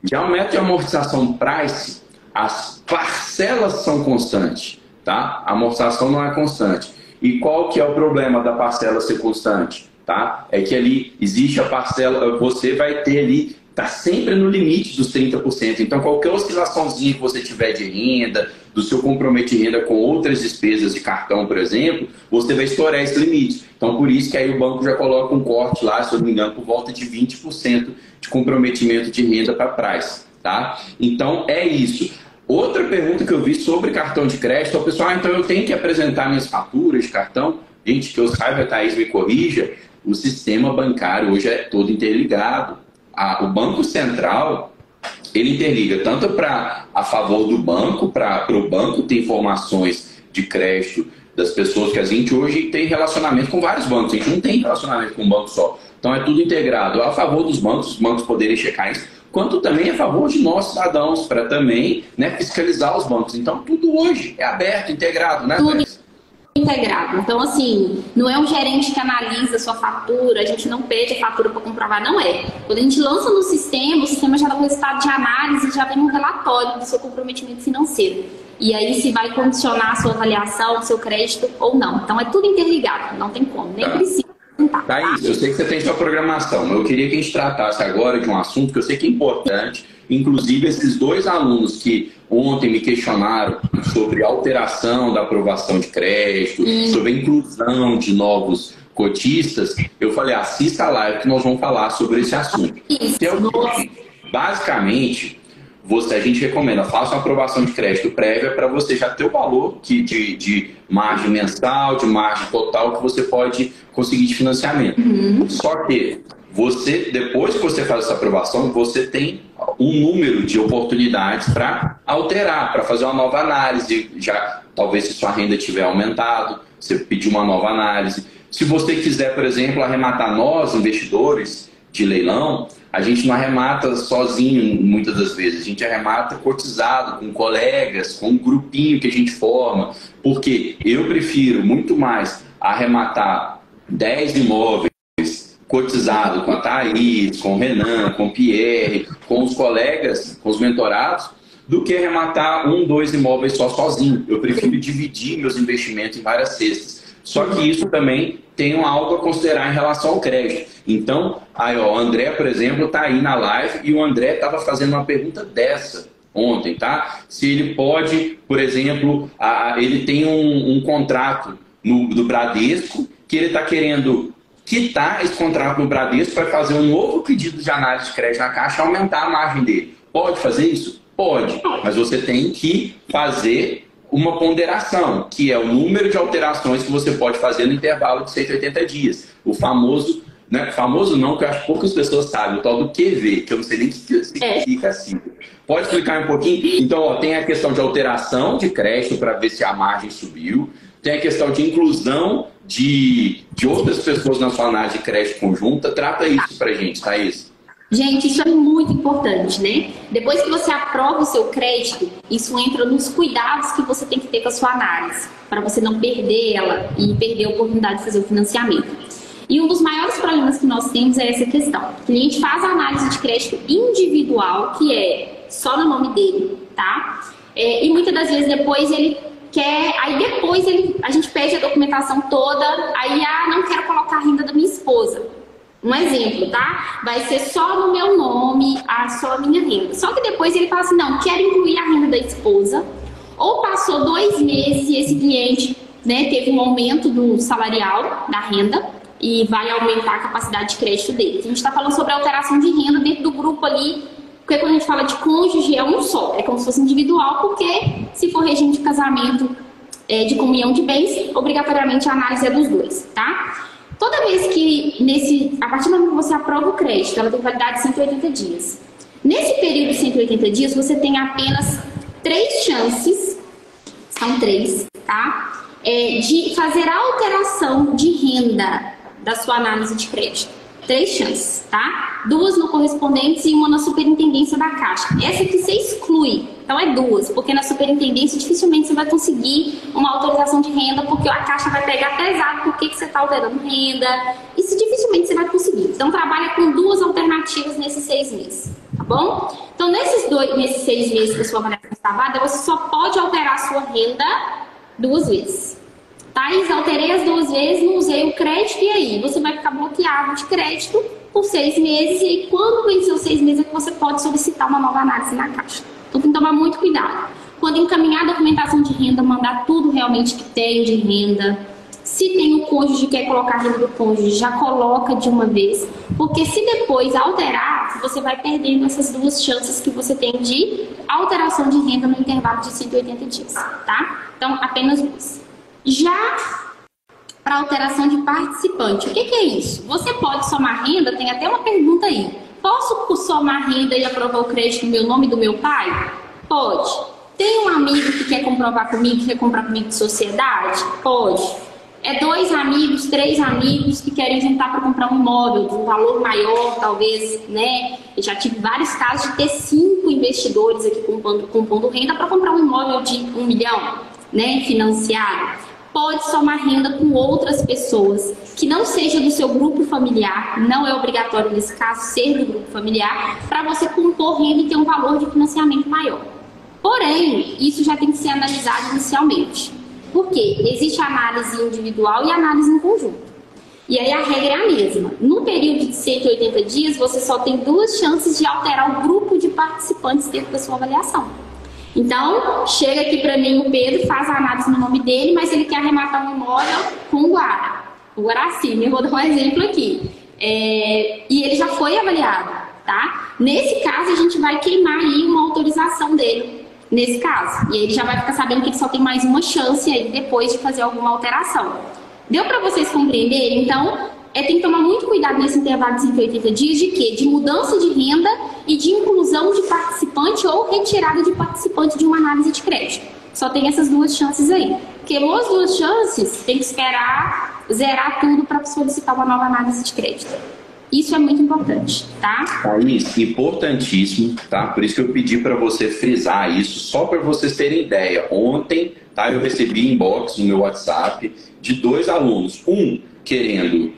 Já o método de amortização price, as parcelas são constantes, tá? A amortização não é constante. E qual que é o problema da parcela ser constante? Tá? É que ali existe a parcela, você vai ter ali, está sempre no limite dos 30%. Então, qualquer oscilaçãozinha que você tiver de renda, do seu comprometimento de renda com outras despesas de cartão, por exemplo, você vai estourar esse limite. Então, por isso que aí o banco já coloca um corte lá, se eu não me engano, por volta de 20% de comprometimento de renda para price. Tá? Então, é isso. Outra pergunta que eu vi sobre cartão de crédito, o pessoal, então eu tenho que apresentar minhas faturas de cartão? Gente, que eu saiba, a Thaís me corrija, o sistema bancário hoje é todo interligado. O Banco Central, ele interliga tanto a favor do banco, para o banco ter informações de crédito das pessoas, que a gente hoje tem relacionamento com vários bancos, a gente não tem relacionamento com um banco só. Então é tudo integrado, a favor dos bancos, os bancos poderem checar isso, quanto também a favor de nós cidadãos, para também, né, fiscalizar os bancos. Então tudo hoje é aberto, integrado, né? Tudo integrado. Então, assim, não é um gerente que analisa a sua fatura, a gente não pede a fatura para comprovar, não é. Quando a gente lança no sistema, o sistema já dá um resultado de análise, já vem um relatório do seu comprometimento financeiro. E aí se vai condicionar a sua avaliação, o seu crédito ou não. Então é tudo interligado, não tem como, nem precisa. Thaís, eu sei que você tem sua programação, mas eu queria que a gente tratasse agora de um assunto que eu sei que é importante, Inclusive, esses 2 alunos que ontem me questionaram sobre a alteração da aprovação de crédito, sobre a inclusão de novos cotistas, eu falei, assista a live que nós vamos falar sobre esse assunto. Basicamente, a gente recomenda, faça uma aprovação de crédito prévia para você já ter o valor de margem mensal, de margem total que você pode conseguir de financiamento. Só que depois que você faz essa aprovação, você tem um número de oportunidades para alterar, para fazer uma nova análise. Já, talvez se sua renda tiver aumentado, você pedir uma nova análise. Se você quiser, por exemplo, arrematar nós, investidores de leilão, a gente não arremata sozinho muitas das vezes, a gente arremata cotizado, com colegas, com um grupinho que a gente forma, porque eu prefiro muito mais arrematar 10 imóveis cotizado com a Thaís, com o Renan, com o Pierre, com os colegas, com os mentorados, do que arrematar 1, 2 imóveis sozinho. Eu prefiro dividir meus investimentos em várias cestas. Só que isso também tem algo a considerar em relação ao crédito. Então, o André, por exemplo, está aí na live e o André estava fazendo uma pergunta dessa ontem, tá? Se ele pode, por exemplo, ele tem um contrato do Bradesco que ele está querendo quitar esse contrato no Bradesco para fazer um novo pedido de análise de crédito na Caixa e aumentar a margem dele. Pode fazer isso? Pode, mas você tem que fazer uma ponderação, que é o número de alterações que você pode fazer no intervalo de 180 dias. O famoso, né? Famoso não, que eu acho que poucas pessoas sabem, o tal do QV, que eu não sei nem o que significa assim. Pode explicar um pouquinho? Então, tem a questão de alteração de crédito para ver se a margem subiu, tem a questão de inclusão de outras pessoas na sua análise de crédito conjunta. Trata isso pra gente, Thaís. Gente, isso é muito importante, né? Depois que você aprova o seu crédito, isso entra nos cuidados que você tem que ter com a sua análise, para você não perder ela e perder a oportunidade de fazer o financiamento. E um dos maiores problemas que nós temos é essa questão. O cliente faz a análise de crédito individual, que é só no nome dele, tá? E muitas das vezes depois ele quer, aí depois a gente pede a documentação toda, aí, não quero colocar a renda da minha esposa. Um exemplo, tá? Vai ser só no meu nome, só a minha renda. Só que depois ele fala assim, não, quero incluir a renda da esposa. Ou passou 2 meses e esse cliente, né, teve um aumento do salarial da renda e vai aumentar a capacidade de crédito dele. A gente está falando sobre alteração de renda dentro do grupo ali, porque quando a gente fala de cônjuge é um só, é como se fosse individual, porque se for regime de casamento, de comunhão de bens, obrigatoriamente a análise é dos 2, tá? Toda vez que, a partir do momento que você aprova o crédito, ela tem validade de 180 dias. Nesse período de 180 dias, você tem apenas 3 chances, são 3, tá? De fazer a alteração de renda da sua análise de crédito. 3 chances, tá? 2 no correspondentes e 1 na superintendência da Caixa. Essa aqui você exclui. Então é 2, porque na superintendência dificilmente você vai conseguir uma autorização de renda, porque a Caixa vai pegar pesado por que você está alterando renda. Isso dificilmente você vai conseguir. Então trabalha com 2 alternativas nesses 6 meses, tá bom? Então nesses 6 meses que a sua avaliação está válida, você só pode alterar a sua renda 2 vezes. Thaís, alterei as 2 vezes, não usei o crédito, e aí? Você vai ficar bloqueado de crédito por 6 meses, e aí quando vencer os 6 meses é que você pode solicitar uma nova análise na Caixa. Então tem que tomar muito cuidado. Quando encaminhar a documentação de renda, mandar tudo realmente que tem de renda. Se tem o cônjuge e quer colocar a renda do cônjuge, já coloca de uma vez. Porque se depois alterar, você vai perdendo essas 2 chances que você tem de alteração de renda no intervalo de 180 dias, tá? Então, apenas 2. Já para alteração de participante, o que é isso? Você pode somar renda, tem até uma pergunta aí. Posso somar renda e aprovar o crédito no meu nome e do meu pai? Pode. Tem um amigo que quer comprovar comigo, que quer comprar comigo de sociedade? Pode. 2 amigos, 3 amigos que querem juntar para comprar um imóvel de um valor maior, talvez, né? Eu já tive vários casos de ter 5 investidores aqui compondo renda para comprar um imóvel de 1 milhão, né? Financiado. Pode somar renda com outras pessoas que não seja do seu grupo familiar, não é obrigatório nesse caso ser do grupo familiar, para você compor renda e ter um valor de financiamento maior. Porém, isso já tem que ser analisado inicialmente. Por quê? Existe a análise individual e a análise em conjunto. E aí a regra é a mesma. No período de 180 dias, você só tem 2 chances de alterar o grupo de participantes dentro da sua avaliação. Então, chega aqui para mim o Pedro, faz a análise no nome dele, mas ele quer arrematar um imóvel com o Guara. O Guaracime, eu vou dar um exemplo aqui. E ele já foi avaliado, tá? Nesse caso, a gente vai queimar aí uma autorização dele, nesse caso. E aí ele já vai ficar sabendo que ele só tem mais uma chance aí depois de fazer alguma alteração. Deu para vocês compreenderem? Então, tem que tomar muito cuidado nesse intervalo de 180 dias de quê? De mudança de renda e de inclusão de participante ou retirada de participante de uma análise de crédito. Só tem essas 2 chances aí. Queimou as 2 chances, tem que esperar zerar tudo para solicitar uma nova análise de crédito. Isso é muito importante, tá? Thaís, importantíssimo, tá? Por isso que eu pedi para você frisar isso, só para vocês terem ideia. Ontem, tá, eu recebi inbox no meu WhatsApp de 2 alunos. Um querendo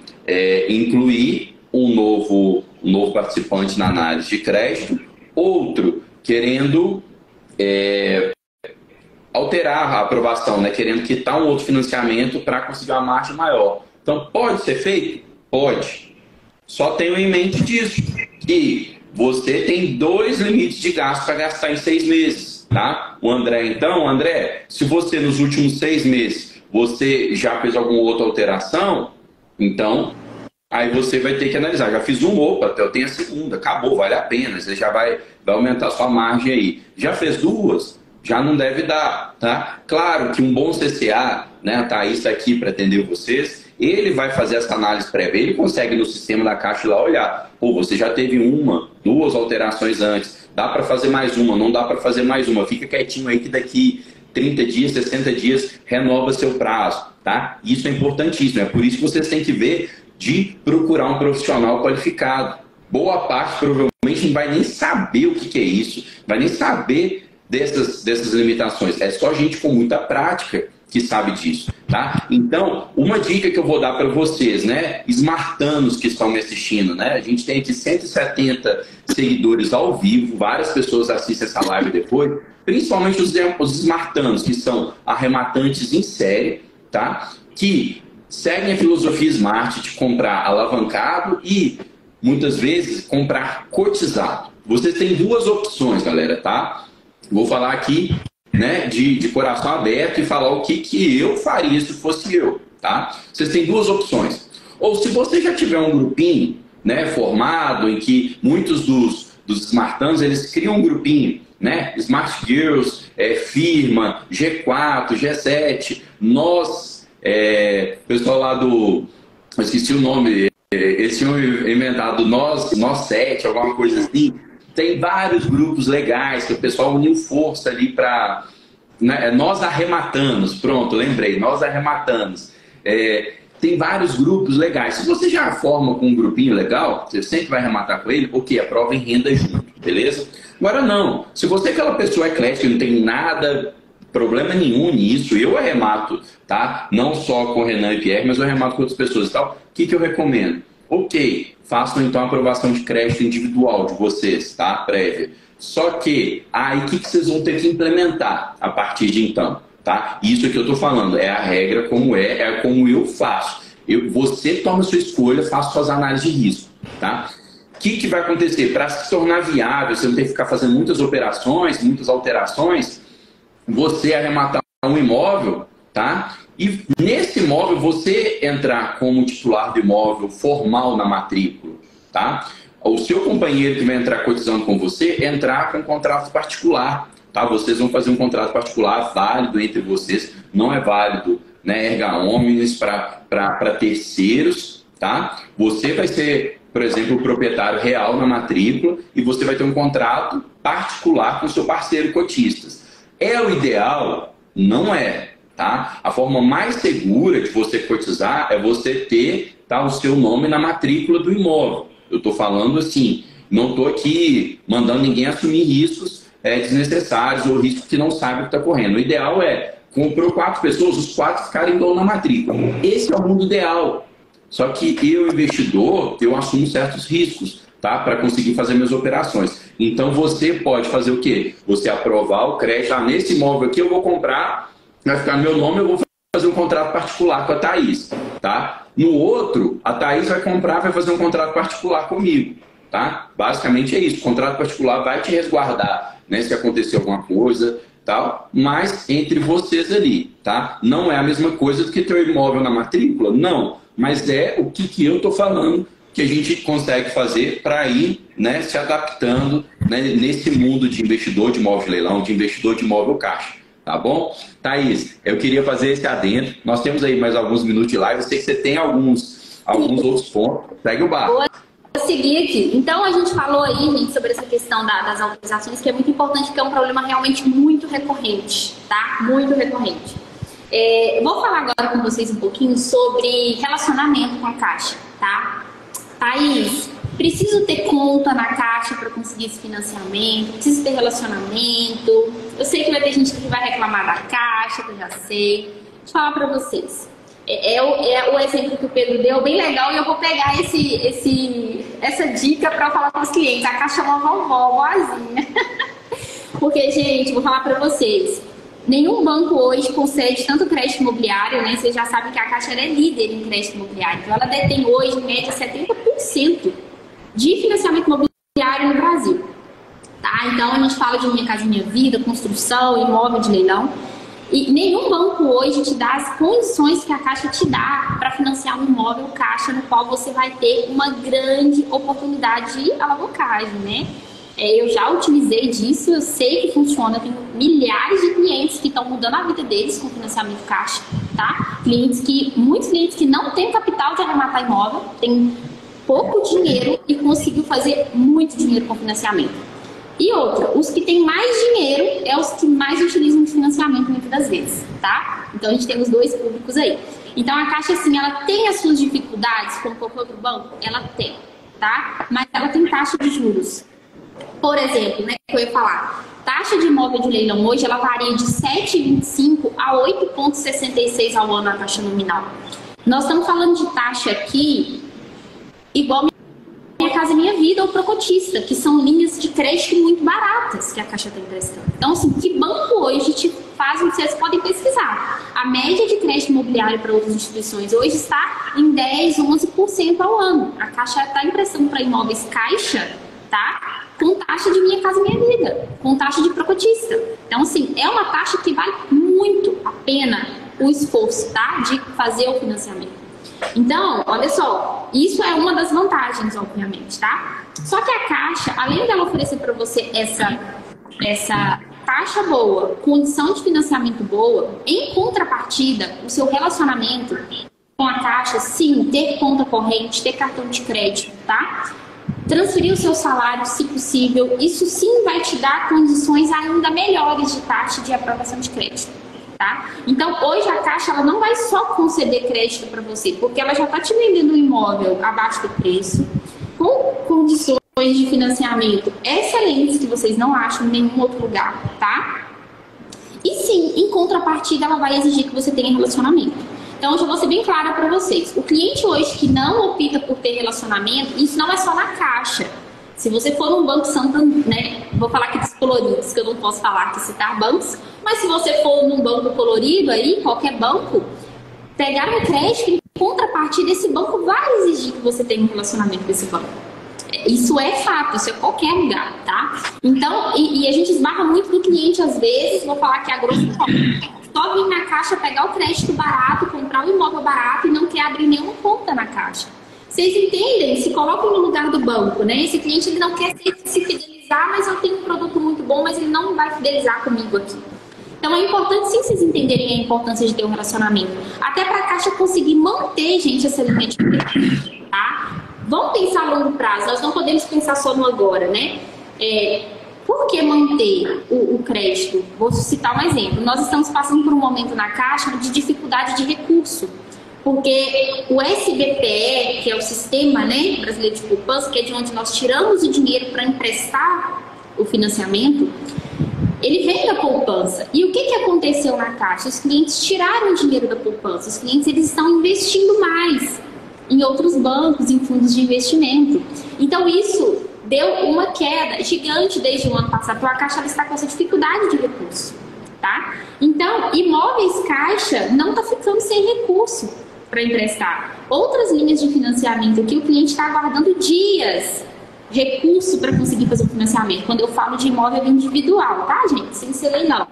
incluir um novo participante na análise de crédito, outro querendo alterar a aprovação, né? Querendo quitar um outro financiamento para conseguir uma margem maior. Então, pode ser feito? Pode. Só tenho em mente disso, que você tem 2 limites de gasto para gastar em 6 meses, tá? O André, então, André, se você nos últimos 6 meses, você já fez alguma outra alteração, então, aí você vai ter que analisar. Já fiz opa, eu tenho a segunda, acabou, vale a pena, você já vai aumentar a sua margem aí. Já fez 2? Já não deve dar, tá? Claro que um bom CCA, né, a Thaís está aqui para atender vocês, ele vai fazer essa análise prévia, ele consegue no sistema da Caixa lá olhar, pô, você já teve 1, 2 alterações antes, dá para fazer mais uma, não dá para fazer mais uma, fica quietinho aí que daqui 30 dias, 60 dias, renova seu prazo, tá? Isso é importantíssimo, é por isso que vocês têm que ver de procurar um profissional qualificado. Boa parte provavelmente não vai nem saber o que é isso, vai nem saber dessas limitações. É só gente com muita prática que sabe disso, tá? Então, uma dica que eu vou dar para vocês, né? Smartanos que estão me assistindo, né? A gente tem aqui 170 seguidores ao vivo, várias pessoas assistem essa live depois, principalmente os smartanos, que são arrematantes em série, tá? Que seguem a filosofia Smart de comprar alavancado e, muitas vezes, comprar cotizado. Vocês têm 2 opções, galera, tá? Vou falar aqui, né, de coração aberto e falar o que eu faria se fosse eu, tá? Vocês têm 2 opções. Ou se você já tiver um grupinho, né, formado, em que muitos dos smartanos, eles criam um grupinho, né? Smart Girls, Firma, G4, G7, nós, pessoal lá do... Eu esqueci o nome, eles tinham inventado nós 7, alguma coisa assim. Tem vários grupos legais que o pessoal uniu força ali para... Né, nós arrematanos, pronto, lembrei, nós arrematanos. Tem vários grupos legais. Se você já forma com um grupinho legal, você sempre vai arrematar com ele, ok, aprova em renda junto, beleza? Agora não, se você é aquela pessoa eclética, não tem nada, problema nenhum nisso, eu arremato, tá? Não só com o Renan e Pierre, mas eu arremato com outras pessoas e tal. O que eu recomendo? Ok, façam então a aprovação de crédito individual de vocês, tá? Prévia. Só que aí o que vocês vão ter que implementar a partir de então, tá? Isso que eu tô falando é a regra como é como eu faço. Você toma a sua escolha, faça suas análises de risco, tá? O que vai acontecer? Para se tornar viável, você não tem que ficar fazendo muitas operações, muitas alterações, você arrematar um imóvel, tá? E nesse imóvel você entrar como titular do imóvel formal na matrícula, tá? O seu companheiro que vai entrar cotizando com você, entrar com um contrato particular, tá? Vocês vão fazer um contrato particular válido entre vocês, não é válido, né, erga omnes para terceiros, tá? Você vai ser, por exemplo, o proprietário real na matrícula e você vai ter um contrato particular com o seu parceiro cotistas. É o ideal? Não é, tá? A forma mais segura de você cotizar é você ter, tá, o seu nome na matrícula do imóvel. Eu estou falando assim, não estou aqui mandando ninguém assumir riscos desnecessários ou riscos que não sabe o que está correndo. O ideal é, comprou 4 pessoas, os 4 ficarem dono na matrícula. Esse é o mundo ideal. Só que eu, investidor, eu assumo certos riscos, tá, para conseguir fazer minhas operações. Então você pode fazer o quê? Você aprovar o crédito, nesse imóvel aqui eu vou comprar, vai ficar no meu nome, eu vou fazer um contrato particular com a Thaís. tá? No outro, a Thaís vai comprar, vai fazer um contrato particular comigo, tá? Basicamente é isso. O contrato particular vai te resguardar, né, se acontecer alguma coisa, tal, mas entre vocês ali, tá? Não é a mesma coisa do que ter um imóvel na matrícula, não. Mas é o que eu tô falando que a gente consegue fazer para ir, né, se adaptando, né, nesse mundo de investidor de imóvel de leilão, de investidor de imóvel caixa. Tá bom? Thaís, eu queria fazer esse adendo. Nós temos aí mais alguns minutos de live. Eu sei que você tem alguns outros pontos. Segue o barco. Vou seguir aqui. Então, a gente falou aí, gente, sobre essa questão das autorizações, que é muito importante, porque é um problema realmente muito recorrente, tá? Muito recorrente. Vou falar agora com vocês um pouquinho sobre relacionamento com a Caixa, tá? Thaís, preciso ter conta na Caixa para conseguir esse financiamento, preciso ter relacionamento. Eu sei que vai ter gente que vai reclamar da Caixa, que eu já sei. Deixa eu falar para vocês. O exemplo que o Pedro deu, bem legal, e eu vou pegar essa dica para falar com os clientes. A Caixa é uma vovozinha. Porque, gente, vou falar para vocês. Nenhum banco hoje concede tanto crédito imobiliário, né? Vocês já sabem que a Caixa é líder em crédito imobiliário. Então, ela detém hoje, em média, 70% de financiamento imobiliário no Brasil. Tá? Então, a gente fala de Minha Casa Minha Vida, construção, imóvel de leilão. E nenhum banco hoje te dá as condições que a Caixa te dá para financiar um imóvel Caixa, no qual você vai ter uma grande oportunidade de alavancagem, né? Eu já utilizei disso, eu sei que funciona, eu tenho milhares de clientes que estão mudando a vida deles com financiamento Caixa, tá? Muitos clientes que não têm capital de arrematar imóvel, têm pouco dinheiro e conseguiu fazer muito dinheiro com financiamento. E outra, os que têm mais dinheiro é os que mais utilizam de financiamento muitas das vezes, tá? Então a gente tem os dois públicos aí. Então a Caixa, assim, ela tem as suas dificuldades, como qualquer outro banco? Ela tem, tá? Mas ela tem taxa de juros. Por exemplo, né, que eu ia falar, taxa de imóvel de leilão hoje, ela varia de 7,25 a 8,66 ao ano a taxa nominal. Nós estamos falando de taxa aqui igual Minha Casa Minha Vida ou Procotista, que são linhas de crédito muito baratas que a Caixa está emprestando. Então, assim, que banco hoje te faz, vocês podem pesquisar. A média de crédito imobiliário para outras instituições hoje está em 10, 11% ao ano. A Caixa está emprestando para imóveis Caixa, tá? Com taxa de Minha Casa Minha Vida, com taxa de Procotista. Então, assim, é uma taxa que vale muito a pena o esforço, tá? De fazer o financiamento. Então, olha só, isso é uma das vantagens, obviamente, tá? Só que a Caixa, além dela oferecer para você essa taxa boa, condição de financiamento boa, em contrapartida, o seu relacionamento com a Caixa, sim, ter conta corrente, ter cartão de crédito, tá? Transferir o seu salário, se possível, isso sim vai te dar condições ainda melhores de taxa de aprovação de crédito, tá? Então, hoje a Caixa, ela não vai só conceder crédito para você, porque ela já está te vendendo um imóvel abaixo do preço, com condições de financiamento excelentes que vocês não acham em nenhum outro lugar, tá? E sim, em contrapartida, ela vai exigir que você tenha relacionamento. Então, eu já vou ser bem clara para vocês. O cliente hoje que não opta por ter relacionamento, isso não é só na Caixa. Se você for num Banco Santander, né? Vou falar aqui dos coloridos, que eu não posso falar aqui, citar bancos. Mas se você for num banco colorido aí, qualquer banco, pegar um crédito, em contrapartida, esse banco vai exigir que você tenha um relacionamento com esse banco. Isso é fato, isso é qualquer lugar, tá? Então, e a gente esbarra muito no cliente às vezes, vou falar que a grosso modo, só vir na Caixa, pegar o crédito barato, comprar o imóvel barato e não quer abrir nenhuma conta na Caixa. Vocês entendem? Se colocam no lugar do banco, né? Esse cliente, ele não quer se fidelizar, mas eu tenho um produto muito bom, mas ele não vai fidelizar comigo aqui. Então é importante sim vocês entenderem a importância de ter um relacionamento. Até para a Caixa conseguir manter, gente, essa linha de crédito, tá? Vamos pensar a longo prazo, nós não podemos pensar só no agora, né? Por que manter o crédito? Vou citar um exemplo. Nós estamos passando por um momento na Caixa de dificuldade de recurso, porque o SBPE, que é o Sistema, né, Brasileiro de Poupança, que é de onde nós tiramos o dinheiro para emprestar o financiamento, ele vem da poupança. E o que aconteceu na Caixa? Os clientes tiraram o dinheiro da poupança. Os clientes, eles estão investindo mais em outros bancos, em fundos de investimento. Então, isso deu uma queda gigante desde o ano passado. Então, a Caixa está com essa dificuldade de recurso, tá? Então, imóveis Caixa não está ficando sem recurso. para emprestar. Outras linhas de financiamento aqui, o cliente está aguardando dias de recurso para conseguir fazer o financiamento. Quando eu falo de imóvel individual, tá, gente? Sem ser leilão.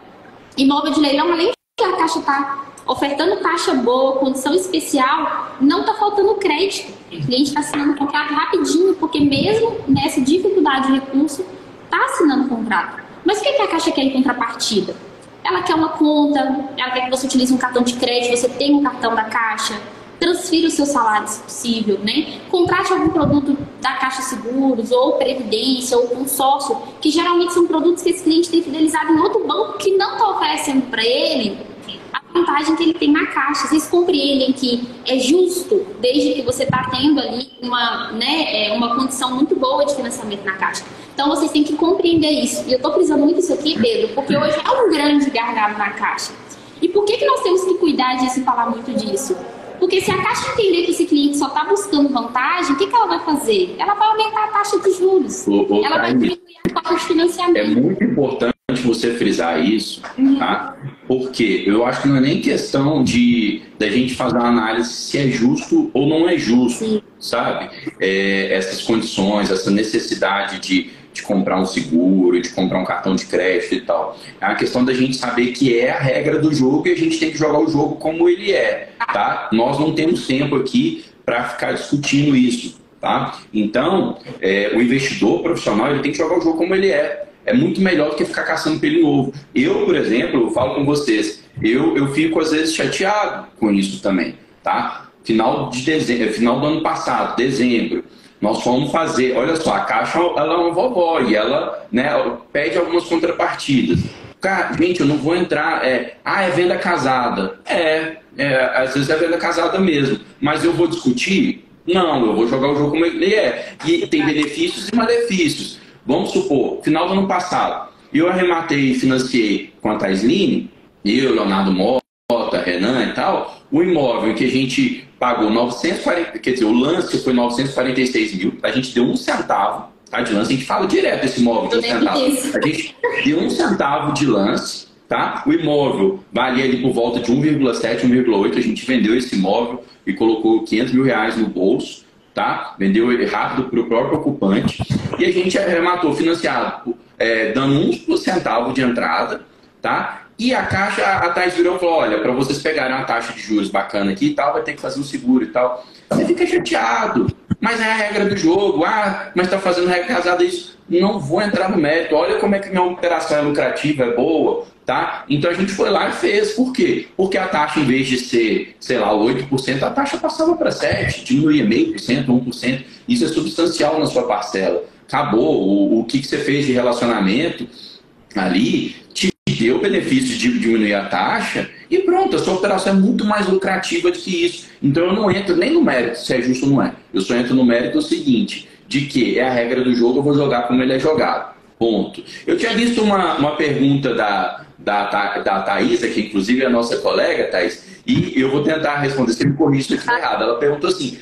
Imóvel de leilão, além de a Caixa tá ofertando taxa boa, condição especial, não está faltando crédito. O cliente está assinando o contrato rapidinho, porque mesmo nessa dificuldade de recurso, está assinando o contrato. Mas o que a Caixa quer em contrapartida? Ela quer uma conta, ela quer que você utilize um cartão de crédito, você tenha um cartão da Caixa, transfira o seu salário, se possível, né? Contrate algum produto da Caixa Seguros, ou Previdência, ou consórcio, que geralmente são produtos que esse cliente tem fidelizado em outro banco que não está oferecendo para ele a vantagem que ele tem na Caixa. Vocês compreendem que é justo, desde que você está tendo ali uma condição muito boa de financiamento na Caixa. Então, vocês têm que compreender isso. E eu estou frisando muito isso aqui, Pedro, porque hoje é um grande gargalo na Caixa. E por que nós temos que cuidar disso e falar muito disso? Porque se a Caixa entender que esse cliente só está buscando vantagem, o que ela vai fazer? Ela vai aumentar a taxa de juros. Ela vai diminuir a taxa de financiamento. É muito importante você frisar isso, tá? Porque eu acho que não é nem questão da gente fazer uma análise se é justo ou não é justo, sim, sabe? Essas condições, essa necessidade de comprar um seguro, de comprar um cartão de crédito e tal. É uma questão da gente saber que é a regra do jogo e a gente tem que jogar o jogo como ele é, tá? Nós não temos tempo aqui para ficar discutindo isso, tá? Então, o investidor profissional, ele tem que jogar o jogo como ele é. É muito melhor do que ficar caçando pelo novo. Eu, por exemplo, eu falo com vocês, eu fico às vezes chateado com isso também, tá? Final do ano passado, dezembro, nós fomos fazer, olha só, a Caixa, ela é uma vovó e ela, né, pede algumas contrapartidas. Cara, gente, eu não vou entrar, é venda casada. Às vezes é venda casada mesmo, mas eu vou discutir? Não, eu vou jogar o jogo como ele é. E tem benefícios e malefícios. Vamos supor, final do ano passado, eu arrematei e financiei com a Taisline, eu, Leonardo Mota, Renan e tal, o imóvel que a gente pagou 940, quer dizer, o lance foi 946 mil, a gente deu 1 centavo, tá, de lance, a gente fala direto desse imóvel de 1 centavo. A gente deu 1 centavo de lance, tá? O imóvel valia ali por volta de 1,7, 1,8, a gente vendeu esse imóvel e colocou 500 mil reais no bolso, tá? Vendeu rápido para o próprio ocupante e a gente arrematou financiado, dando 1 centavo de entrada, tá? E a Caixa, a Thais virou e falou, olha, para vocês pegarem uma taxa de juros bacana aqui e tal, vai ter que fazer um seguro e tal. Você fica chateado, mas é a regra do jogo, mas está fazendo regra casada isso. Não vou entrar no mérito, olha como é que minha operação é lucrativa, é boa, tá? Então a gente foi lá e fez. Por quê? Porque a taxa, em vez de ser, sei lá, 8%, a taxa passava para 7%, diminuía 0,5%, 1%. Isso é substancial na sua parcela. Acabou. O que você fez de relacionamento ali te deu o benefício de diminuir a taxa e pronto, a sua operação é muito mais lucrativa do que isso. Então eu não entro nem no mérito se é justo ou não é. Eu só entro no mérito seguinte, de que é a regra do jogo, eu vou jogar como ele é jogado. Ponto. Eu tinha visto uma pergunta da Thaisa, que inclusive é a nossa colega, Thaís, e eu vou tentar responder, se me corrigir se eu estiver errado. Ela perguntou assim,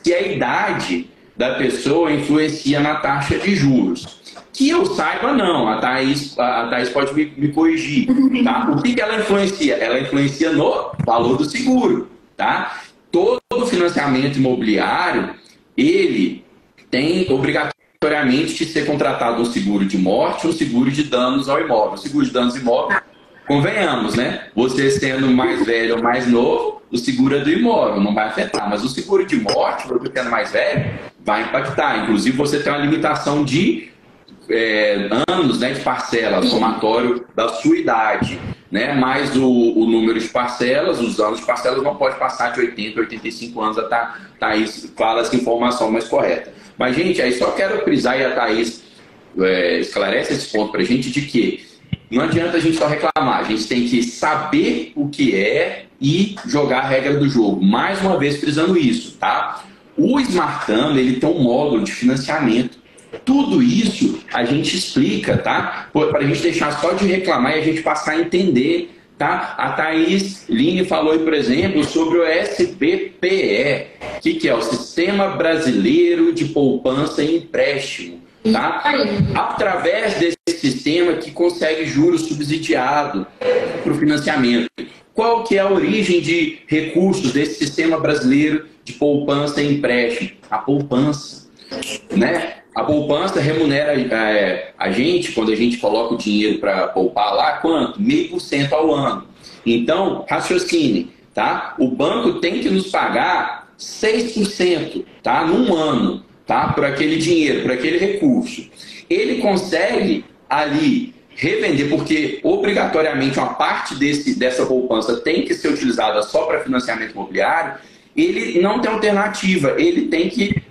se a idade da pessoa influencia na taxa de juros. Que eu saiba, não. A Thaís pode me corrigir. Tá? O que ela influencia? Ela influencia no valor do seguro. Tá? Todo financiamento imobiliário, ele tem obrigatoriamente de ser contratado um seguro de morte, um seguro de danos ao imóvel. O seguro de danos imóvel, convenhamos, né? Você sendo mais velho ou mais novo, o seguro é do imóvel, não vai afetar. Mas o seguro de morte, você sendo mais velho, vai impactar. Inclusive, você tem uma limitação de anos, né, de parcela, somatório da sua idade, né, mais o número de parcelas, os anos de parcelas não pode passar de 80, 85 anos, a Thaís fala essa informação mais correta. Mas, gente, aí só quero frisar, e a Thaís esclarece esse ponto pra gente, de que não adianta a gente só reclamar, a gente tem que saber o que é e jogar a regra do jogo. Mais uma vez frisando isso, tá? O Smartano, ele tem um módulo de financiamento. Tudo isso a gente explica, tá? Para a gente deixar só de reclamar e a gente passar a entender, tá? A Thaís Line falou aí, por exemplo, sobre o SBPE, que é o Sistema Brasileiro de Poupança e Empréstimo, tá? Através desse sistema que consegue juros subsidiados para o financiamento. Qual que é a origem de recursos desse sistema brasileiro de poupança e empréstimo? A poupança, né? A poupança remunera a gente, quando a gente coloca o dinheiro para poupar lá, quanto? 0,5% ao ano. Então, raciocine, tá? O banco tem que nos pagar 6%, tá? Num ano, tá? Por aquele dinheiro, por aquele recurso. Ele consegue ali revender, porque obrigatoriamente uma parte dessa poupança tem que ser utilizada só para financiamento imobiliário. Ele não tem alternativa, ele tem que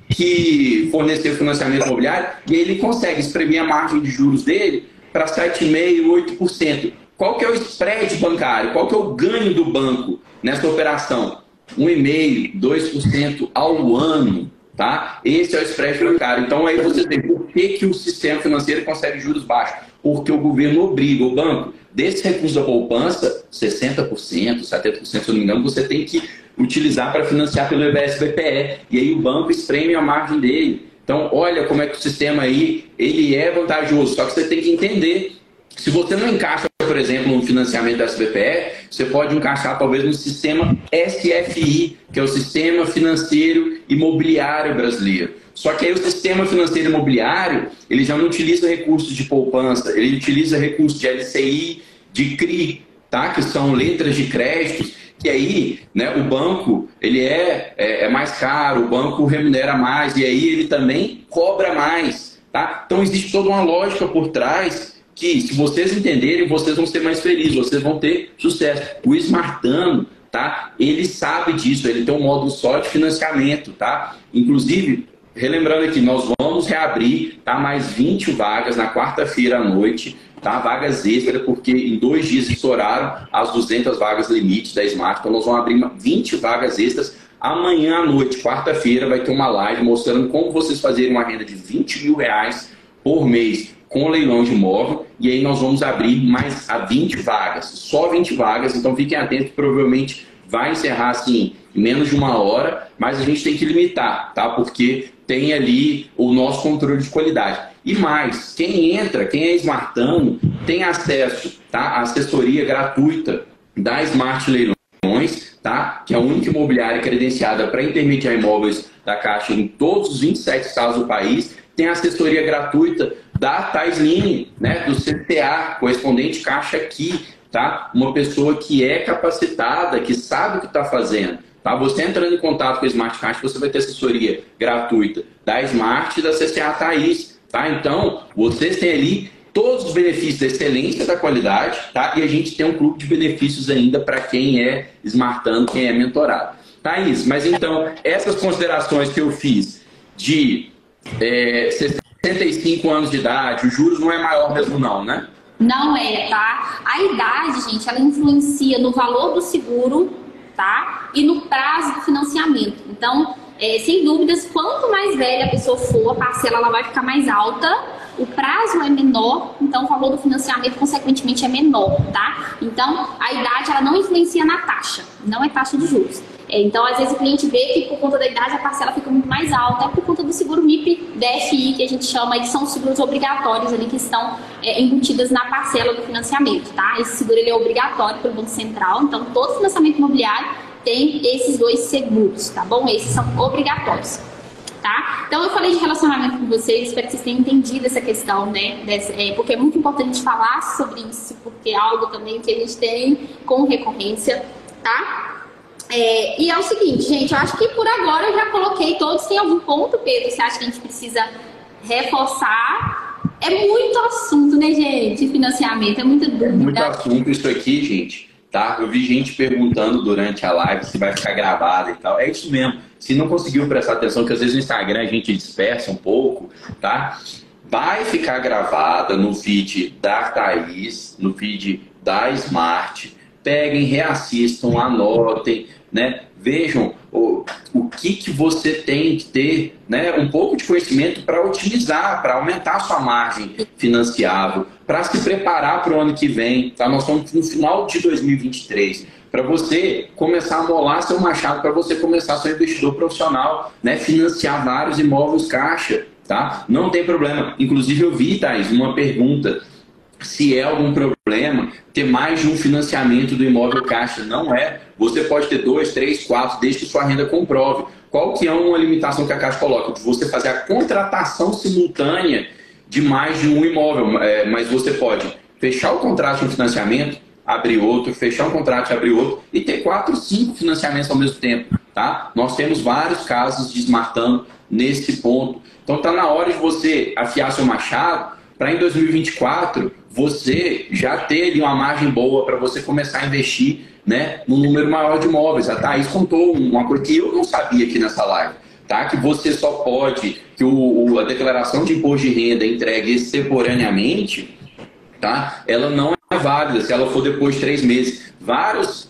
fornecer financiamento imobiliário e ele consegue espremer a margem de juros dele para 7,5%, 8%. Qual que é o spread bancário? Qual que é o ganho do banco nessa operação? 1,5%, 2% ao ano. Tá? Esse é o spread bancário. Então aí você vê por que o sistema financeiro consegue juros baixos. Porque o governo obriga o banco, desse recurso da poupança, 60%, 70%, se eu não me engano, você tem que utilizar para financiar pelo EBS-BPE. E aí o banco espreme a margem dele. Então, olha como é que o sistema aí, ele é vantajoso. Só que você tem que entender, se você não encaixa, por exemplo, no financiamento da SBPE, você pode encaixar talvez no sistema SFI, que é o Sistema Financeiro Imobiliário Brasileiro. Só que aí o sistema financeiro imobiliário, ele já não utiliza recursos de poupança, ele utiliza recursos de LCI, de CRI, tá? Que são letras de créditos, que aí, né, o banco ele é mais caro, o banco remunera mais, e aí ele também cobra mais. Tá? Então existe toda uma lógica por trás que, se vocês entenderem, vocês vão ser mais felizes, vocês vão ter sucesso. O Smartano, tá? Ele sabe disso, ele tem um módulo só de financiamento. Tá? Inclusive, relembrando aqui, nós vamos reabrir, tá, mais 20 vagas na quarta-feira à noite, tá? Vagas extras, porque em 2 dias estouraram as 200 vagas limite da Smart. Então nós vamos abrir 20 vagas extras amanhã à noite, quarta-feira, vai ter uma live mostrando como vocês fazerem uma renda de R$20 mil por mês com leilão de imóvel. E aí nós vamos abrir mais a 20 vagas, só 20 vagas. Então fiquem atentos, provavelmente vai encerrar assim em menos de 1 hora, mas a gente tem que limitar, tá? Porque tem ali o nosso controle de qualidade. E mais, quem entra, quem é Smartano, tem acesso, tá, à assessoria gratuita da Smart Leilões, tá, que é a única imobiliária credenciada para intermediar imóveis da Caixa em todos os 27 estados do país. Tem a assessoria gratuita da Taisline, né, do CTA, correspondente Caixa Aqui, tá? Uma pessoa que é capacitada, que sabe o que está fazendo. Tá? Você entrando em contato com a Smart Caixa, você vai ter assessoria gratuita da Smart e da CCA Thaís. Tá? Então, vocês têm ali todos os benefícios da excelência da qualidade, tá? E a gente tem um clube de benefícios ainda para quem é Smartano, quem é mentorado. Thaís, mas então, essas considerações que eu fiz de 65 anos de idade, os juros não é maior mesmo não, né? Não é, tá? A idade, gente, ela influencia no valor do seguro, tá? E no prazo do financiamento. Então, sem dúvidas, quanto mais velha a pessoa for, a parcela ela vai ficar mais alta, o prazo é menor, então o valor do financiamento, consequentemente, é menor, tá? Então, a idade, ela não influencia na taxa, não é taxa de juros. Então, às vezes, o cliente vê que, por conta da idade, a parcela fica muito mais alta, é por conta do seguro MIP, DFI, que a gente chama, que são os seguros obrigatórios ali, que estão embutidas na parcela do financiamento, tá? Esse seguro, ele é obrigatório pelo Banco Central, então, todo financiamento imobiliário tem esses 2 seguros, tá bom? Esses são obrigatórios, tá? Então, eu falei de relacionamento com vocês, espero que vocês tenham entendido essa questão, né? Porque é muito importante a gente falar sobre isso, porque é algo também que a gente tem com recorrência, tá? E é o seguinte, gente, eu acho que por agora eu já coloquei todos. Tem algum ponto, Pedro, você acha que a gente precisa reforçar? É muito assunto, né, gente? Financiamento, é muita dúvida. É muito assunto isso aqui, gente. Tá? Eu vi gente perguntando durante a live se vai ficar gravada e tal. É isso mesmo. Se não conseguiu prestar atenção, que às vezes no Instagram a gente dispersa um pouco, tá? Vai ficar gravada no feed da Thaís, no feed da Smart. Peguem, reassistam, anotem, né? Vejam o que você tem que ter, né? Um pouco de conhecimento para otimizar, para aumentar a sua margem financiável, para se preparar para o ano que vem. Tá? Nós estamos no final de 2023. Para você começar a molar seu machado, para você começar a ser um investidor profissional, né? Financiar vários imóveis caixa. Tá? Não tem problema. Inclusive eu vi, Thaís, uma pergunta se é algum problema ter mais de um financiamento do imóvel Caixa. Não é. Você pode ter 2, 3, 4, desde que sua renda comprove. Qual que é uma limitação que a Caixa coloca? De você fazer a contratação simultânea de mais de um imóvel. Mas você pode fechar o contrato de um financiamento, abrir outro, fechar um contrato e abrir outro, e ter 4, 5 financiamentos ao mesmo tempo. Tá? Nós temos vários casos de Smartano nesse ponto. Então está na hora de você afiar seu machado para em 2024 você já ter ali uma margem boa para você começar a investir, né, num número maior de imóveis. A Thaís contou uma coisa que eu não sabia aqui nessa live, tá? Que você só pode, que a declaração de imposto de renda entregue extemporaneamente, tá? Ela não é válida se ela for depois de 3 meses.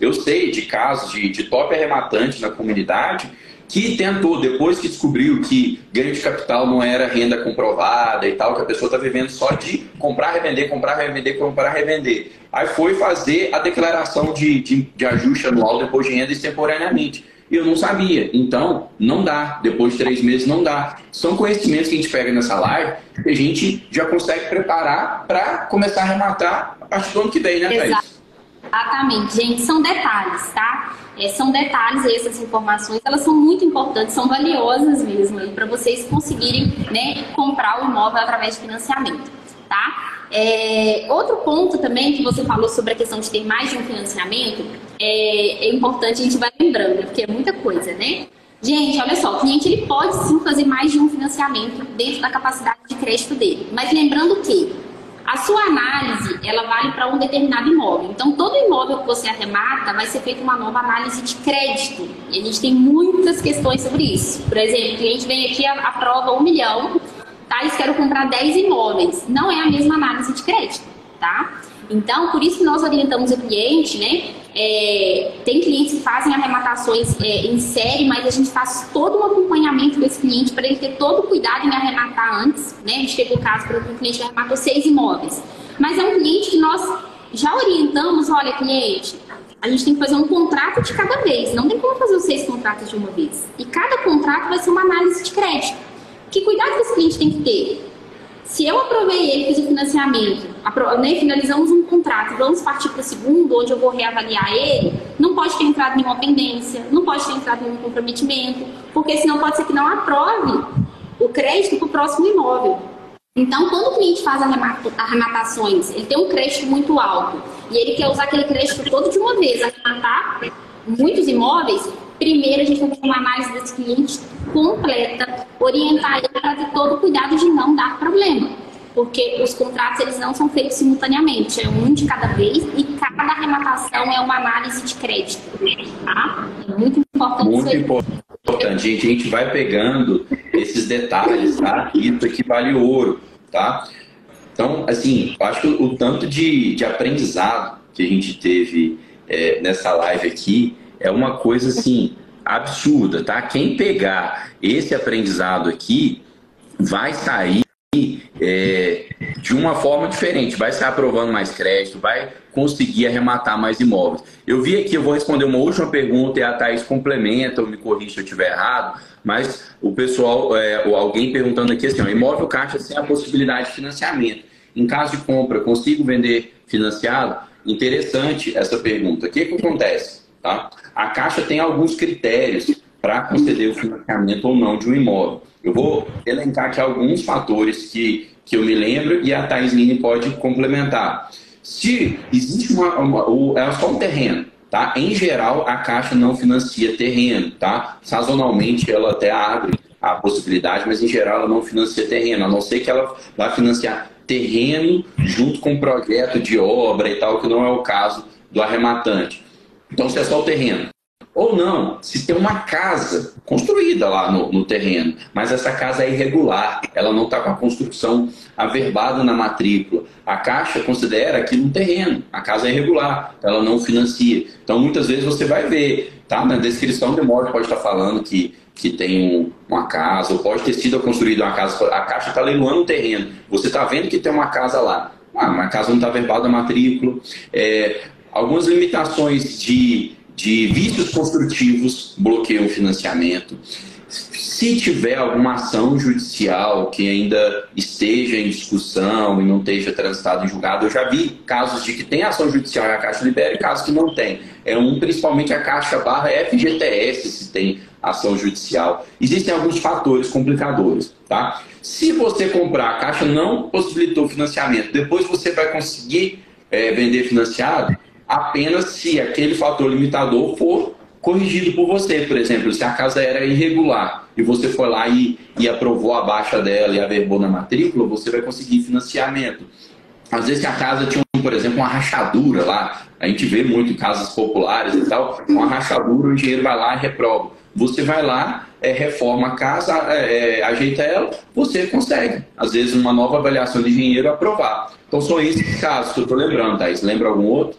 Eu sei de casos de top arrematante na comunidade que tentou, depois que descobriu que ganho de capital não era renda comprovada e tal, que a pessoa está vivendo só de comprar, revender, comprar, revender, comprar, revender. Aí foi fazer a declaração de ajuste anual depois de renda extemporaneamente. E eu não sabia. Então, não dá. Depois de 3 meses, não dá. São conhecimentos que a gente pega nessa live que a gente já consegue preparar para começar a arrematar a partir do ano que vem, né, Thaís? Exatamente, gente, são detalhes, tá? São detalhes, essas informações, elas são muito importantes, são valiosas mesmo, para vocês conseguirem, né, comprar o imóvel através de financiamento, tá? Outro ponto também que você falou sobre a questão de ter mais de um financiamento, é importante a gente vai lembrando, porque é muita coisa, né? Gente, olha só, o cliente ele pode sim fazer mais de um financiamento dentro da capacidade de crédito dele, mas lembrando que a sua análise, ela vale para um determinado imóvel. Então, todo imóvel que você arremata vai ser feita uma nova análise de crédito. E a gente tem muitas questões sobre isso. Por exemplo, o cliente vem aqui, aprova 1 milhão, tá? Eles querem comprar 10 imóveis. Não é a mesma análise de crédito, tá? Então, por isso que nós orientamos o cliente, né? Tem clientes que fazem arrematações em série, mas a gente faz todo um acompanhamento desse cliente para ele ter todo o cuidado em arrematar antes, né? A gente teve o caso para um cliente que arrematou 6 imóveis. Mas é um cliente que nós já orientamos, olha, cliente, a gente tem que fazer um contrato de cada vez, não tem como fazer os 6 contratos de uma vez. E cada contrato vai ser uma análise de crédito. Que cuidado que esse cliente tem que ter? Se eu aprovei ele, fiz o financiamento, finalizamos um contrato, vamos partir para o segundo, onde eu vou reavaliar ele, não pode ter entrado nenhuma pendência, não pode ter entrado nenhum comprometimento, porque senão pode ser que não aprove o crédito para o próximo imóvel. Então, quando o cliente faz arrematações, ele tem um crédito muito alto e ele quer usar aquele crédito todo de uma vez, arrematar muitos imóveis, primeiro a gente vai fazer uma análise desse cliente completa, orientar ele para ter todo o cuidado de não dar problema. Porque os contratos eles não são feitos simultaneamente, é um de cada vez e cada arrematação é uma análise de crédito. Tá? É muito importante. Muito importante. A gente vai pegando esses detalhes, tá? Isso aqui vale ouro, tá? Então, assim, eu acho que o tanto de aprendizado que a gente teve nessa live aqui é uma coisa, assim, absurda, tá? Quem pegar esse aprendizado aqui vai sair de uma forma diferente, vai estar aprovando mais crédito, vai conseguir arrematar mais imóveis. Eu vi aqui, eu vou responder uma última pergunta e a Thaís complementa ou me corrige se eu estiver errado, mas o pessoal, alguém perguntando aqui assim, imóvel Caixa sem a possibilidade de financiamento. Em caso de compra, consigo vender financiado? Interessante essa pergunta. O que acontece? Tá? A Caixa tem alguns critérios para conceder o financiamento ou não de um imóvel. Eu vou elencar aqui alguns fatores que eu me lembro e a Thaís Lini pode complementar. Se existe é só um terreno, tá? Em geral, a Caixa não financia terreno, tá? Sazonalmente, ela até abre a possibilidade, mas em geral ela não financia terreno, a não ser que ela vá financiar terreno junto com projeto de obra e tal, que não é o caso do arrematante. Então, se é só o terreno. Ou não, se tem uma casa construída lá no terreno, mas essa casa é irregular, ela não está com a construção averbada na matrícula. A Caixa considera aquilo um terreno, a casa é irregular, ela não financia. Então, muitas vezes você vai ver, tá? Na descrição do imóvel pode estar falando que tem uma casa, ou pode ter sido construída uma casa, a Caixa está leiloando um terreno, você está vendo que tem uma casa lá, uma casa não está averbada na matrícula. Algumas limitações de vícios construtivos bloqueiam o financiamento. Se tiver alguma ação judicial que ainda esteja em discussão e não esteja transitado em julgado, eu já vi casos de que tem ação judicial e a Caixa libera e casos que não tem. Principalmente a Caixa barra FGTS, se tem ação judicial. Existem alguns fatores complicadores, tá? Se você comprar, a Caixa não possibilitou financiamento, depois você vai conseguir vender financiado apenas se aquele fator limitador for corrigido por você. Por exemplo, se a casa era irregular e você foi lá e aprovou a baixa dela e averbou na matrícula, você vai conseguir financiamento. Às vezes a casa tinha, por exemplo, uma rachadura lá, a gente vê muito em casas populares e tal, uma rachadura, o engenheiro vai lá e reprova. Você vai lá, reforma a casa, ajeita ela, você consegue, às vezes, uma nova avaliação de engenheiro aprovar. Então são esses casos que eu estou lembrando, Thaís. Lembra algum outro?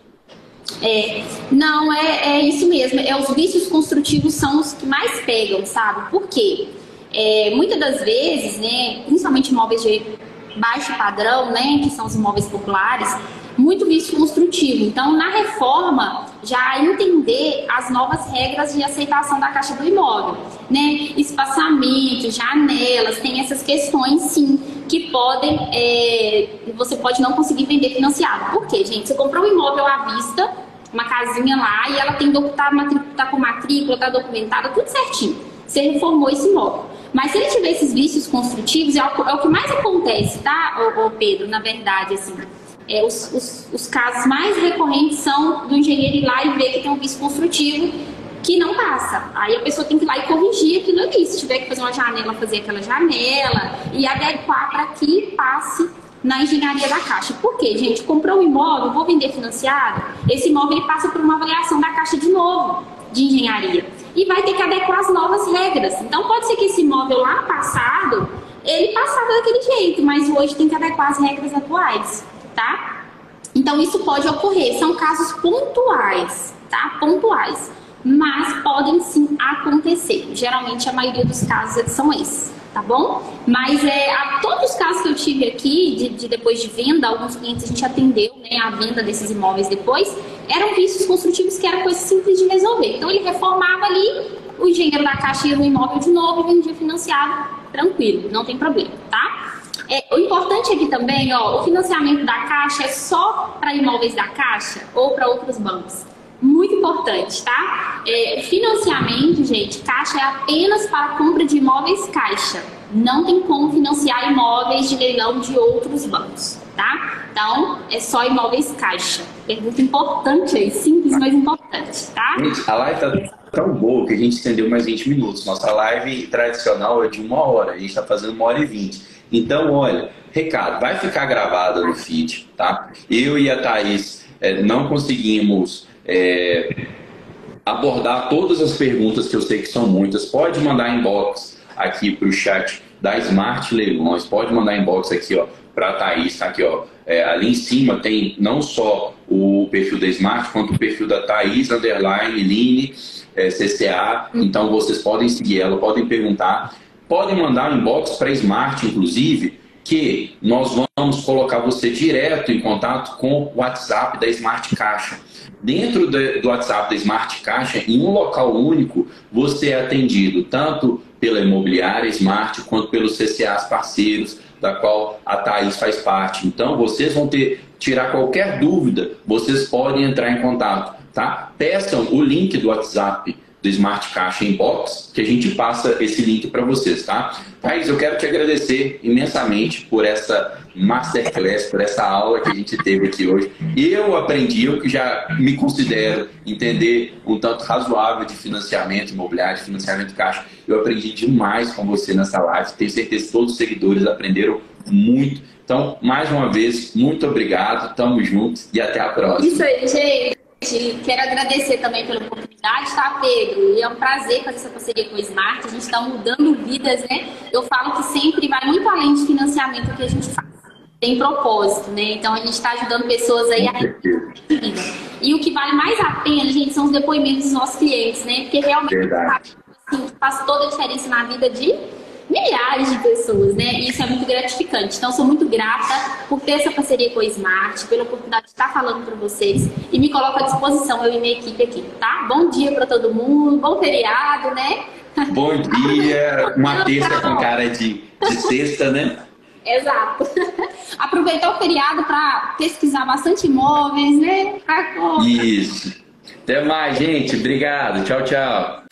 Não, é isso mesmo. Os vícios construtivos são os que mais pegam, sabe? Por quê? Muitas das vezes, né, principalmente imóveis de baixo padrão, né, que são os imóveis populares, muito vício construtivo. Então, na reforma, já entender as novas regras de aceitação da Caixa do imóvel, né? Espaçamento, janelas, tem essas questões, sim, que podem, você pode não conseguir vender financiado. Por quê, gente? Você comprou um imóvel à vista, uma casinha lá, e ela tem tá com matrícula, tá documentada, tudo certinho. Você reformou esse imóvel. Mas se ele tiver esses vícios construtivos, é o que mais acontece, tá, Pedro, na verdade, assim. Os casos mais recorrentes são do engenheiro ir lá e ver que tem um vício construtivo que não passa. Aí a pessoa tem que ir lá e corrigir aquilo ali. Se tiver que fazer uma janela, fazer aquela janela e adequar para que passe na engenharia da Caixa. Por quê, gente? Comprou um imóvel, vou vender financiado, esse imóvel ele passa por uma avaliação da Caixa de novo, de engenharia. E vai ter que adequar as novas regras. Então pode ser que esse imóvel lá passado, ele passava daquele jeito, mas hoje tem que adequar as regras atuais, tá? Então isso pode ocorrer, são casos pontuais, tá? Pontuais, mas podem sim acontecer. Geralmente a maioria dos casos são esses, tá bom? Mas todos os casos que eu tive aqui, de depois de venda, alguns clientes a gente atendeu, né, a venda desses imóveis depois, eram vícios construtivos que era coisa simples de resolver. Então ele reformava ali, o engenheiro da Caixa ia no imóvel de novo e vendia financiado, tranquilo, não tem problema, tá? O importante aqui também, o financiamento da Caixa é só para imóveis da Caixa ou para outros bancos? Muito importante, tá? Financiamento, gente, Caixa é apenas para compra de imóveis Caixa. Não tem como financiar imóveis de leilão de outros bancos, tá? Então, é só imóveis Caixa. Pergunta importante aí, simples, mas importante, tá? Gente, a live tá tão boa que a gente estendeu mais 20 minutos. Nossa live tradicional é de 1 hora, a gente tá fazendo 1h20. Então, olha, recado, vai ficar gravada no feed, tá? Eu e a Thaís não conseguimos abordar todas as perguntas, que eu sei que são muitas. Pode mandar inbox aqui para o chat da Smart Leilões, pode mandar inbox aqui para a Thaís, tá aqui, ali em cima tem não só o perfil da Smart, quanto o perfil da Thaís, _Line, CCA, então vocês podem seguir ela, podem perguntar, podem mandar um inbox para a Smart, inclusive, que nós vamos colocar você direto em contato com o WhatsApp da Smart Caixa. Dentro do WhatsApp da Smart Caixa, em um local único, você é atendido tanto pela imobiliária Smart quanto pelos CCAs parceiros, da qual a Thaís faz parte. Então, vocês vão tirar qualquer dúvida, vocês podem entrar em contato, tá? Peçam o link do WhatsApp do Smart Caixa Inbox, que a gente passa esse link para vocês, tá? Thaís, eu quero te agradecer imensamente por essa masterclass, por essa aula que a gente teve aqui hoje. Eu aprendi, eu que já me considero entender um tanto razoável de financiamento imobiliário, de financiamento caixa, eu aprendi demais com você nessa live. Tenho certeza que todos os seguidores aprenderam muito. Então, mais uma vez, muito obrigado, tamo juntos e até a próxima. Isso aí, gente. Quero agradecer também pela oportunidade, tá, Pedro? E é um prazer fazer essa parceria com a Smart. A gente está mudando vidas, né? Eu falo que sempre vai muito além de financiamento que a gente faz. Tem propósito, né? Então a gente está ajudando pessoas aí a vida. E o que vale mais a pena, gente, são os depoimentos dos nossos clientes, né? Porque realmente faz toda a diferença na vida de milhares de pessoas, né? E isso é muito gratificante. Então, sou muito grata por ter essa parceria com a Smart, pela oportunidade de estar falando para vocês e me coloco à disposição, eu e minha equipe aqui, tá? Bom dia para todo mundo, bom feriado, né? Bom dia. Uma terça com cara de sexta, né? Exato. Aproveitar o feriado para pesquisar bastante imóveis, né? Isso. Até mais, gente. Obrigado. Tchau, tchau.